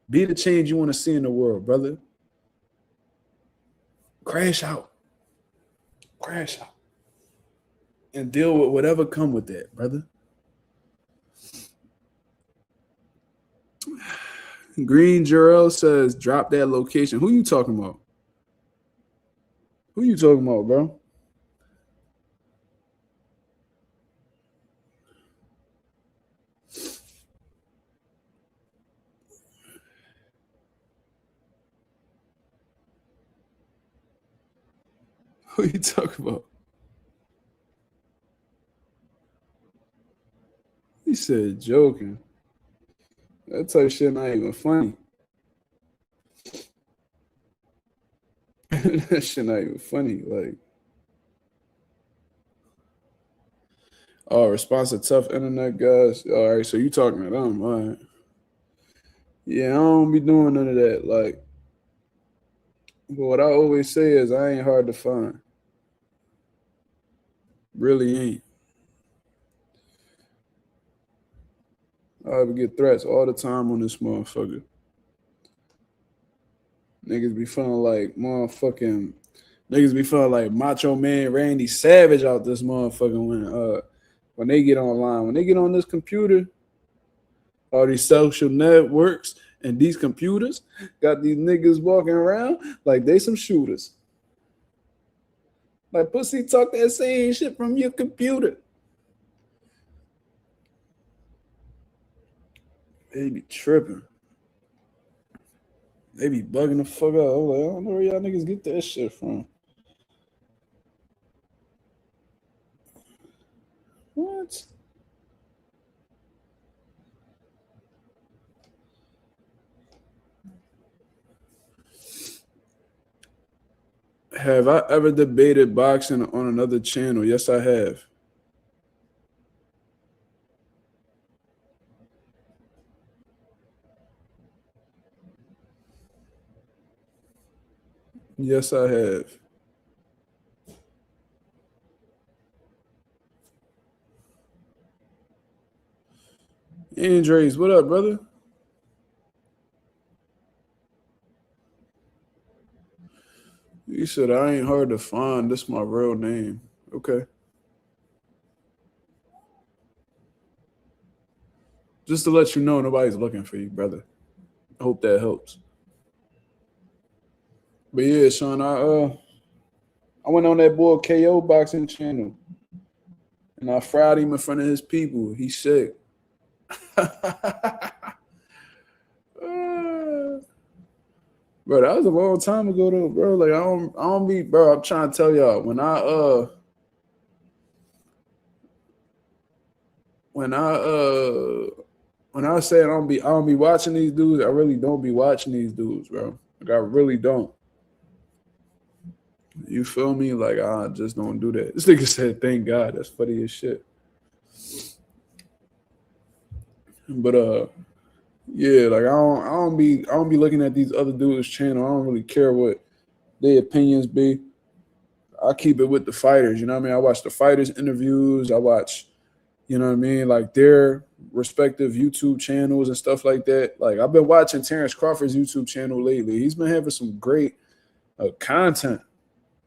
Be the change you want to see in the world, brother. Crash out. Crash out. And deal with whatever come with that, brother. Green Jarrell says, drop that location. Who you talking about? Who you talking about, bro? Who you talking about? He said joking. That type of shit not even funny. That shit not even funny. Like, oh, response to tough internet guys. All right, so you talking to them. All right. Yeah, I don't be doing none of that. Like, but what I always say is I ain't hard to find. Really ain't. I ever get threats all the time on this motherfucker. Niggas be feeling like motherfucking niggas be feeling like Macho Man Randy Savage out this motherfucker when they get online. When they get on this computer, all these social networks and these computers got these niggas walking around like they some shooters. Like pussy talk that same shit from your computer. They be tripping. They be bugging the fuck out. I'm like, I don't know where y'all niggas get that shit from. What? Have I ever debated boxing on another channel? Yes, I have. Yes, I have. Andres, what up, brother? You said I ain't hard to find. This my real name. Okay. Just to let you know, nobody's looking for you, brother. I hope that helps. But yeah, Sean, I went on that boy KO boxing channel, and I fried him in front of his people. He's sick. Bro, that was a long time ago though, bro. Like I don't be, bro. I'm trying to tell y'all when I say I don't be watching these dudes, I really don't be watching these dudes, bro. Like I really don't. You feel me? Like I just don't do that. This nigga said, "Thank God." That's funny as shit. But yeah, like I don't be looking at these other dudes' channel. I don't really care what their opinions be. I keep it with the fighters. You know what I mean? I watch the fighters' interviews. I watch, you know what I mean, like their respective YouTube channels and stuff like that. Like I've been watching Terence Crawford's YouTube channel lately. He's been having some great content.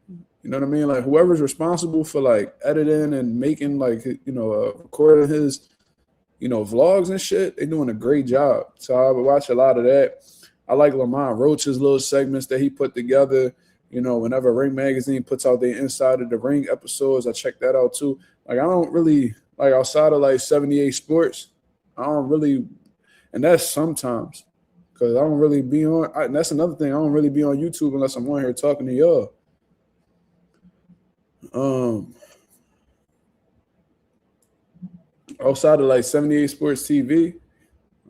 You know what I mean? Like whoever's responsible for like editing and making like recording his vlogs and shit, they're doing a great job. So I would watch a lot of that. I like Lamont Roach's little segments that he put together. Whenever Ring Magazine puts out their Inside of the Ring episodes, I check that out too. Like I don't really like outside of like 78 Sports. I don't really, and that's sometimes because I don't really be on. And that's another thing. I don't really be on YouTube unless I'm on here talking to y'all. Outside of like 78 Sports TV,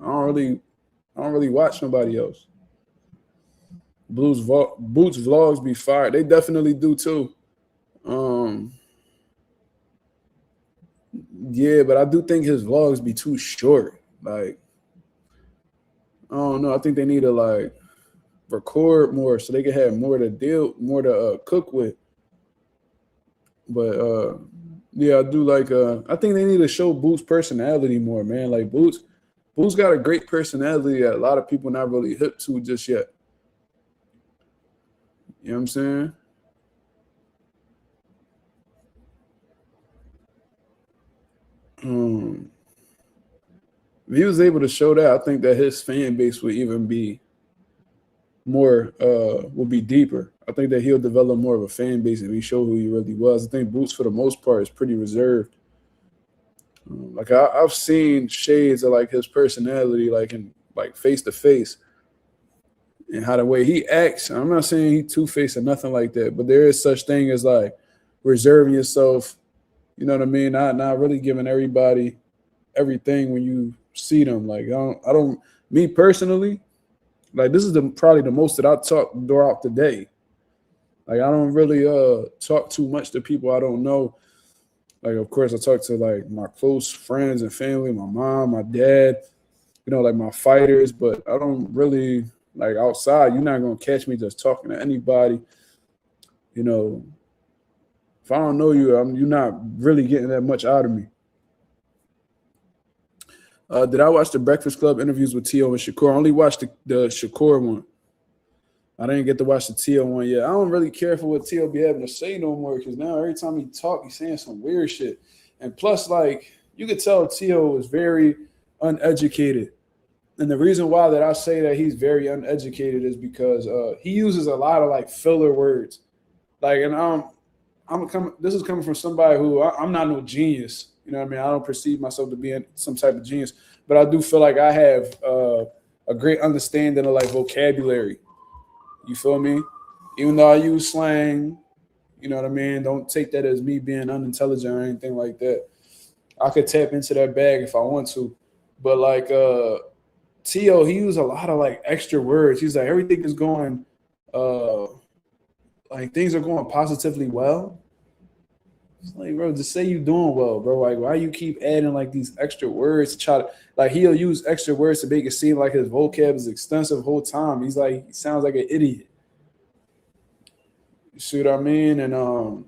I don't really watch nobody else. Boots vlogs be fire. They definitely do too. Yeah, but I do think his vlogs be too short. Like, I don't know. I think they need to like record more so they can have more to cook with. But yeah, I do like. I think they need to show Boots' personality more, man. Like Boots got a great personality that a lot of people not really hip to just yet. You know what I'm saying? If he was able to show that, I think that his fan base would even be more, will be deeper. I think that he'll develop more of a fan base if he showed who he really was. I think Boots, for the most part, is pretty reserved. Like I've seen shades of like his personality, like in like face to face, and how the way he acts. I'm not saying he two-faced or nothing like that, but there is such thing as like reserving yourself. You know what I mean? Not really giving everybody everything when you see them. Like I don't. Me personally, like this is probably the most that I talk throughout the day. Like I don't really talk too much to people I don't know. Like of course I talk to like my close friends and family, my mom, my dad, like my fighters, but I don't really like outside. You're not gonna catch me just talking to anybody. If I don't know you, you're not really getting that much out of me. Did I watch the Breakfast Club interviews with T.O. and Shakur? I only watched the Shakur one. I didn't get to watch the T.O. one yet. I don't really care for what T.O. be having to say no more because now every time he talk, he's saying some weird shit. And plus, like, you could tell T.O. is very uneducated. And the reason why that I say that he's very uneducated is because he uses a lot of, like, filler words. Like, and this is coming from somebody who I'm not no genius. You know what I mean? I don't perceive myself to be some type of genius, but I do feel like I have a great understanding of like vocabulary. You feel me? Even though I use slang, you know what I mean? Don't take that as me being unintelligent or anything like that. I could tap into that bag if I want to. But like T.O., he used a lot of like extra words. He's like, everything is going like things are going positively well. It's like, bro, just say you doing well, bro. Like, why you keep adding like these extra words to try to like he'll use extra words to make it seem like his vocab is extensive the whole time. He's like, he sounds like an idiot. You see what I mean? And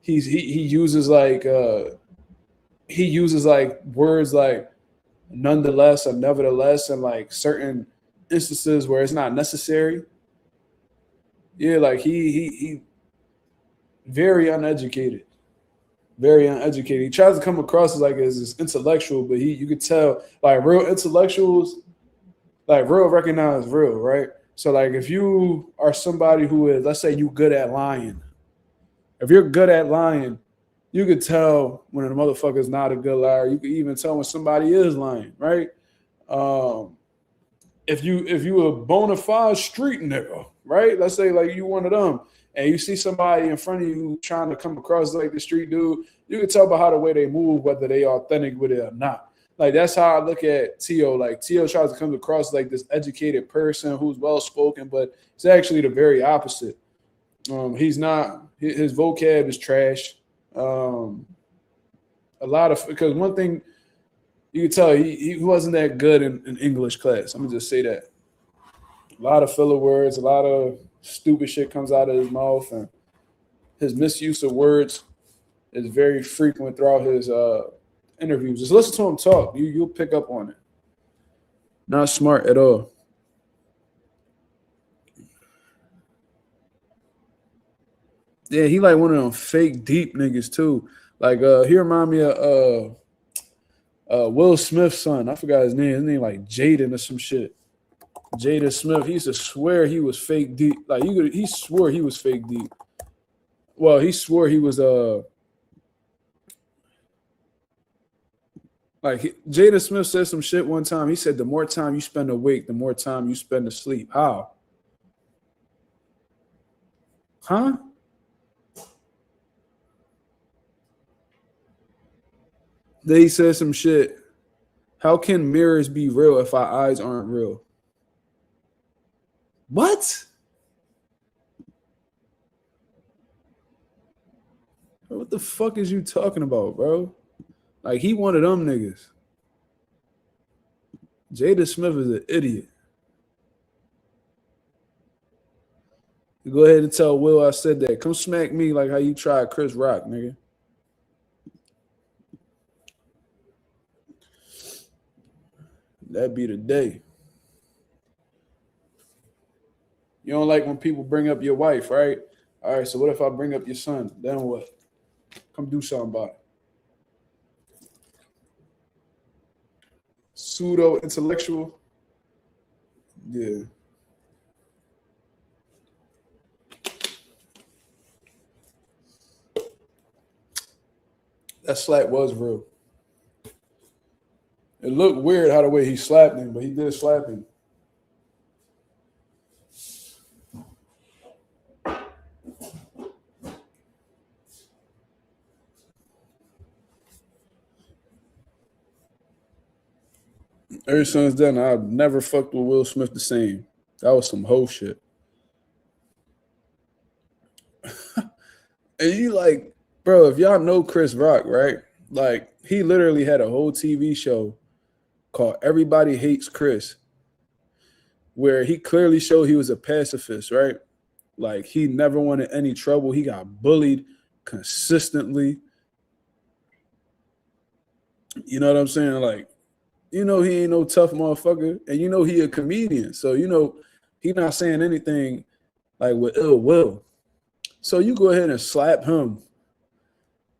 he uses like words like nonetheless or nevertheless in like certain instances where it's not necessary. Yeah, like he very uneducated. Very uneducated. He tries to come across as like as intellectual, but you could tell like real intellectuals, like real recognize real, right? So like if you are somebody who is, let's say you good at lying. If you're good at lying, you could tell when a motherfucker is not a good liar. You could even tell when somebody is lying, right? If you a bona fide street nigga, right? Let's say like you one of them, and you see somebody in front of you trying to come across like the street dude, you can tell by how the way they move whether they authentic with it or not. Like that's how I look at T.O. Like T.O. tries to come across like this educated person who's well spoken, but it's actually the very opposite. He's not. His vocab is trash. A lot of because one thing you can tell he wasn't that good in English class. I'm gonna just say that. A lot of filler words, a lot of stupid shit comes out of his mouth, and his misuse of words is very frequent throughout his interviews. Just listen to him talk. You'll pick up on it. Not smart at all. Yeah, he like one of them fake deep niggas too. Like he remind me of Will Smith's son. I forgot his name. His name like Jaden or some shit. Jada Smith. He used to swear he was fake deep. Like he swore he was fake deep. Well, he swore he was Jada Smith said some shit one time. He said the more time you spend awake, the more time you spend asleep. How? Huh? Then he said some shit. How can mirrors be real if our eyes aren't real? What? What the fuck is you talking about, bro? Like, he one of them niggas. Jada Smith is an idiot. Go ahead and tell Will I said that. Come smack me like how you tried Chris Rock, nigga. That'd be the day. You don't like when people bring up your wife, right? All right, so what if I bring up your son? Then what? Come do something about it. Pseudo-intellectual? Yeah. That slap was real. It looked weird how the way he slapped him, but he did slap him. Ever since then, I've never fucked with Will Smith the same. That was some hoe shit. And you like, bro, if y'all know Chris Rock, right? Like, he literally had a whole TV show called Everybody Hates Chris, where he clearly showed he was a pacifist, right? Like, he never wanted any trouble. He got bullied consistently. You know what I'm saying? Like, he ain't no tough motherfucker, and he a comedian, so he not saying anything like with ill will. So you go ahead and slap him.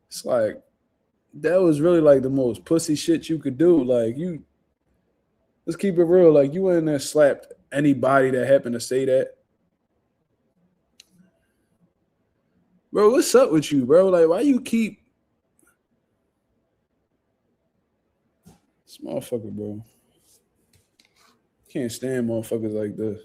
It's like that was really like the most pussy shit you could do. Like let's keep it real. Like you went in there slapped anybody that happened to say that. Bro, what's up with you, bro? Like, why you keep this motherfucker, bro? Can't stand motherfuckers like this.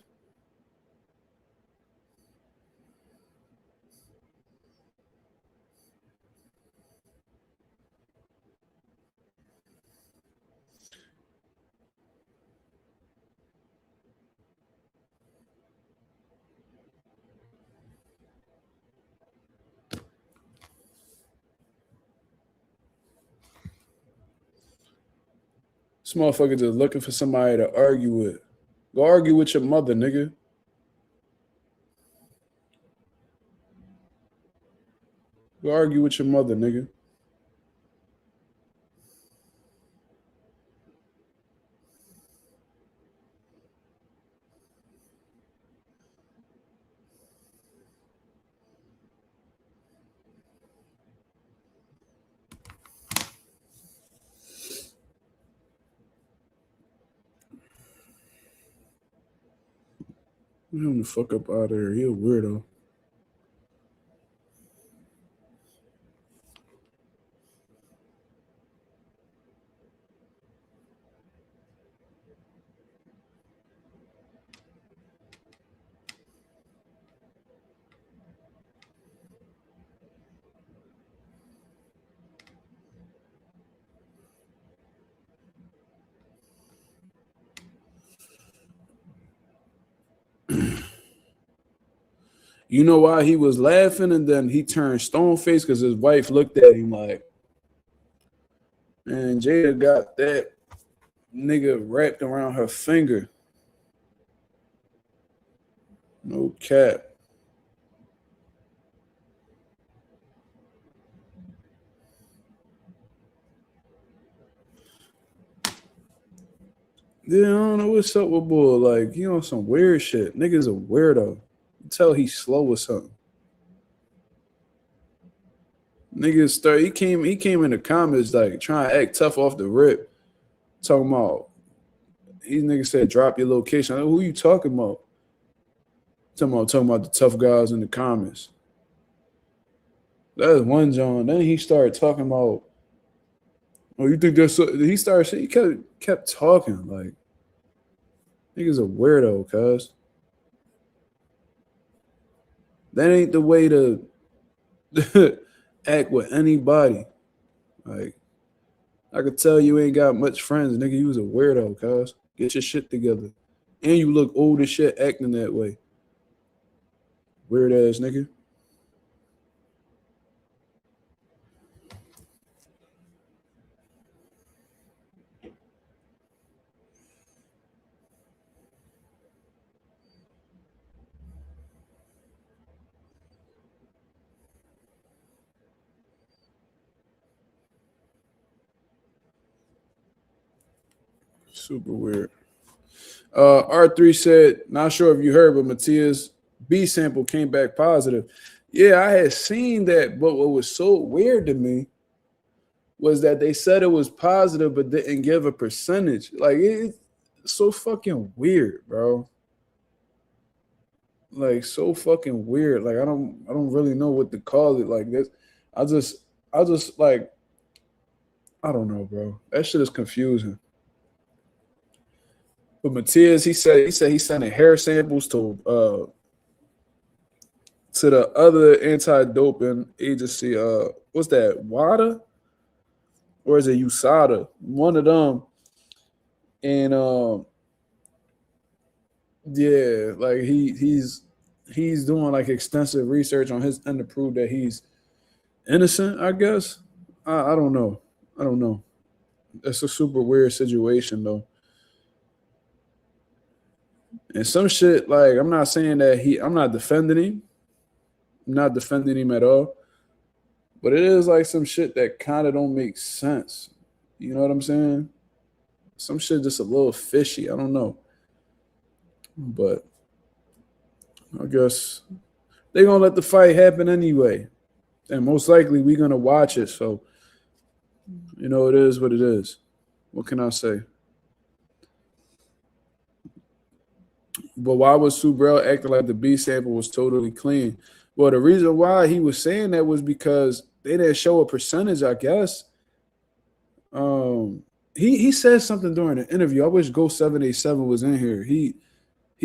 This motherfucker just looking for somebody to argue with. Go argue with your mother, nigga. Go argue with your mother, nigga. Get him the fuck up out of here. He a weirdo. You know why he was laughing and then he turned stone faced? Because his wife looked at him like, man, Jada got that nigga wrapped around her finger. No cap. Yeah, I don't know what's up with Bull. Like, he on some weird shit. Nigga's a weirdo. You tell he's slow or something. Niggas he came in the comments like trying to act tough off the rip. Talking about these niggas said drop your location. Like, who you talking about? Talking about the tough guys in the comments. That's one John. Then he started talking about, oh, you think that's so? He started saying, he kept talking like niggas a weirdo, cuz. That ain't the way to act with anybody. Like, I could tell you ain't got much friends, nigga. You was a weirdo, cuz. Get your shit together. And you look old as shit acting that way. Weird ass nigga. Super weird. R3 said, not sure if you heard, but Matias B sample came back positive. Yeah, I had seen that, but what was so weird to me was that they said it was positive, but didn't give a percentage. Like, it's so fucking weird, bro. Like, so fucking weird. Like, I don't really know what to call it. Like this, I just like, I don't know, bro. That shit is confusing. But Matias, he said he's sending hair samples to the other anti-doping agency. What's that? WADA? Or is it USADA? One of them. And yeah, like he's doing like extensive research on his end to prove that he's innocent, I guess. I don't know. I don't know. That's a super weird situation though. And some shit, like, I'm not saying that I'm not defending him. I'm not defending him at all. But it is like some shit that kind of don't make sense. You know what I'm saying? Some shit just a little fishy. I don't know. But I guess they're going to let the fight happen anyway. And most likely we're going to watch it. So, you know, it is what it is. What can I say? But why was Sue Burrell acting like the B sample was totally clean? Well, the reason why he was saying that was because they didn't show a percentage, I guess. He said something during the interview. I wish Ghost 787 was in here. He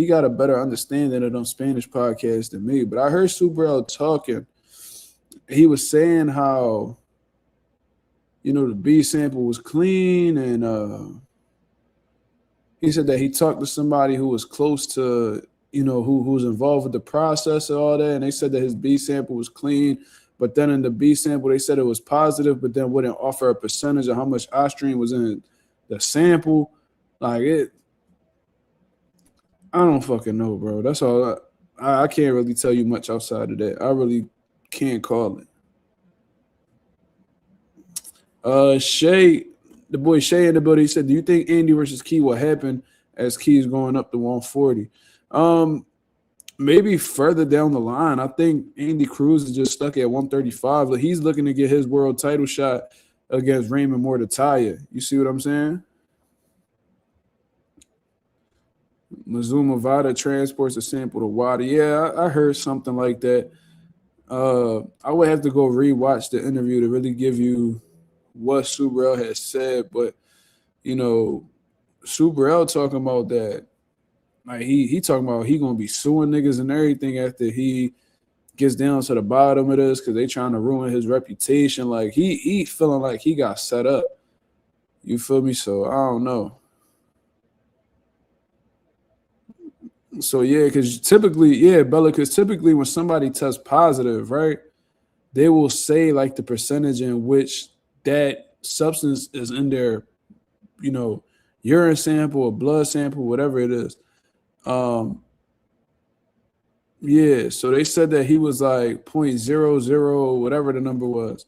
got a better understanding of them Spanish podcasts than me. But I heard Sue Burrell talking. He was saying how, you know, the B sample was clean, and he said that he talked to somebody who was close to, you know, who was involved with the process and all that, and they said that his B sample was clean. But then in the B sample, they said it was positive, but then wouldn't offer a percentage of how much ostrine was in the sample. Like it, I don't fucking know, bro. That's all. I can't really tell you much outside of that. I really can't call it. Shay, the boy Shay in the building, he said, do you think Andy versus Key will happen as Key's going up to 140? Maybe further down the line. I think Andy Cruz is just stuck at 135. Like he's looking to get his world title shot against Raymond Mortataya. You see what I'm saying? Mazuma Vada transports a sample to Wada. Yeah, I heard something like that. I would have to go rewatch the interview to really give you what Sue Burrell has said. But, you know, Sue Burrell talking about that. Like he talking about he gonna be suing niggas and everything after he gets down to the bottom of this because they trying to ruin his reputation. Like he feeling like he got set up. You feel me? So I don't know. So yeah, because typically, Bella, because typically when somebody tests positive, right, they will say like the percentage in which that substance is in their, you know, urine sample or blood sample, whatever it is. Yeah, so they said that he was like 0.00, whatever the number was.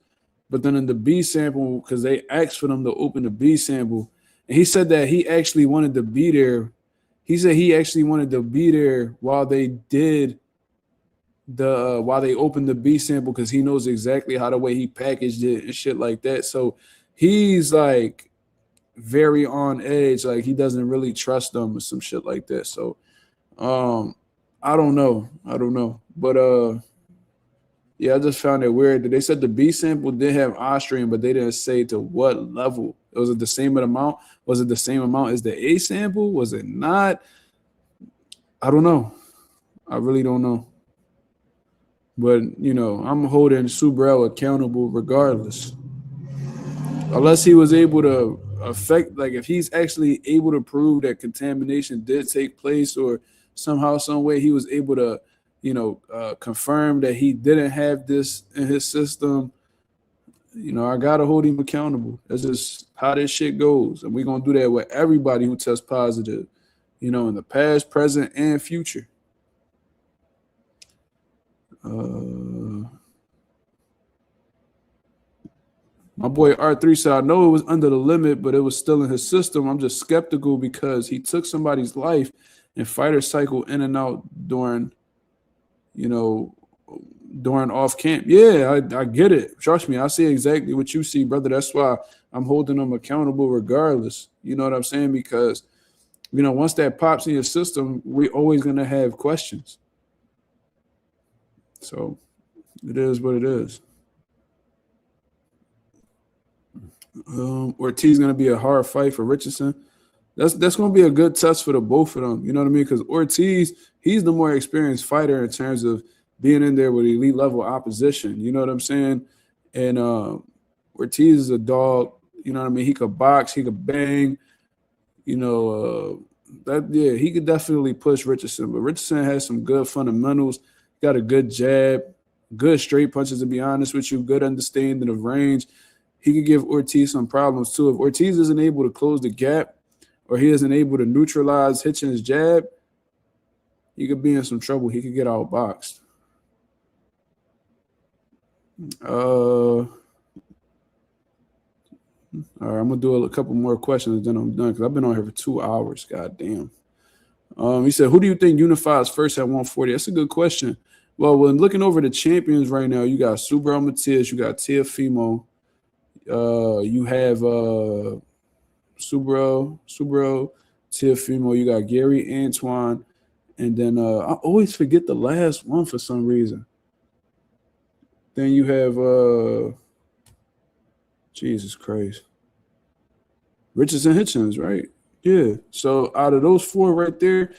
But then in the B sample, because they asked for them to open the B sample, and he said that he actually wanted to be there. He said he actually wanted to be there while they did while they opened the B sample because he knows exactly how the way he packaged it and shit like that. So he's like very on edge, like he doesn't really trust them or some shit like that. So I don't know. But yeah, I just found it weird that they said the B sample did have ostrine, but they didn't say to what level. Was it the same amount? Was it the same amount as the A sample? Was it not? I don't know. I really don't know. But, you know, I'm holding Sue Burrell accountable regardless. Unless he was able to affect, like if he's actually able to prove that contamination did take place or somehow, some way he was able to, you know, confirm that he didn't have this in his system, you know, I got to hold him accountable. That's just how this shit goes. And we're going to do that with everybody who tests positive, you know, in the past, present, and future. My boy R3 said, I know it was under the limit, but it was still in his system. I'm just skeptical because he took somebody's life and fighter cycle in and out during, you know, during off camp. Yeah, I get it. Trust me, I see exactly what you see, brother. That's why I'm holding them accountable regardless. You know what I'm saying? Because, you know, once that pops in your system, we're always going to have questions. So it is what it is. Ortiz going to be a hard fight for Richardson. That's going to be a good test for the both of them. You know what I mean? Because Ortiz, he's the more experienced fighter in terms of being in there with elite level opposition. You know what I'm saying? And Ortiz is a dog. You know what I mean? He could box. He could bang. You know, he could definitely push Richardson. But Richardson has some good fundamentals. Got a good jab, good straight punches, to be honest with you, good understanding of range. He could give Ortiz some problems, too. If Ortiz isn't able to close the gap or he isn't able to neutralize Hitchin's jab, he could be in some trouble. He could get outboxed. All right, I'm gonna do a couple more questions, then I'm done because I've been on here for 2 hours. God damn. He said, "Who do you think unifies first at 140?" That's a good question. Well, when looking over the champions right now, you got Subriel Matias, you got Teofimo, you have Subriel, Teofimo, you got Gary Antoine, and then I always forget the last one for some reason. Then you have Jesus Christ, Richardson Hitchens, right? Yeah. So out of those four right there,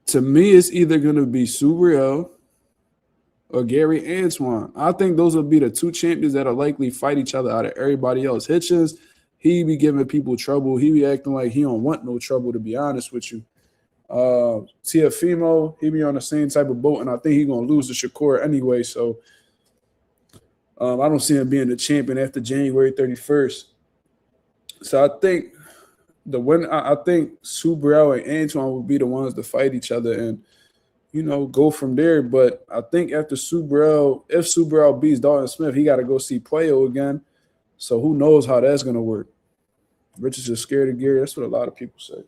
to me, it's either going to be Subriel or Gary Antoine. I think those will be the two champions that will likely fight each other out of everybody else. Hitchens, he be giving people trouble. He be acting like he don't want no trouble, to be honest with you. Teofimo, he be on the same type of boat, and I think he's going to lose to Shakur anyway. So I don't see him being the champion after January 31st. So I think I think Subriel and Antoine will be the ones to fight each other and, you know, go from there. But I think after Subriel, if Subriel beats Dalton Smith, he got to go see Puello again. So who knows how that's going to work. Rich is just scared of Gary. That's what a lot of people say.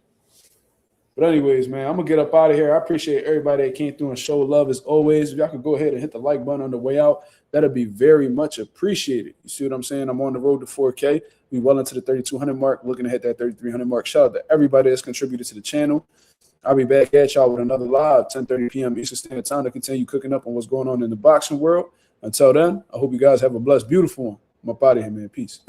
But anyways, man, I'm going to get up out of here. I appreciate everybody that came through and showed love as always. If y'all could go ahead and hit the like button on the way out, that'd be very much appreciated. You see what I'm saying? I'm on the road to 4K. We well into the 3,200 mark, looking to hit that 3,300 mark. Shout out to everybody that's contributed to the channel. I'll be back at y'all with another live, 10:30 p.m. Eastern Standard Time to continue cooking up on what's going on in the boxing world. Until then, I hope you guys have a blessed, beautiful one. I'm up out of here, man. Peace.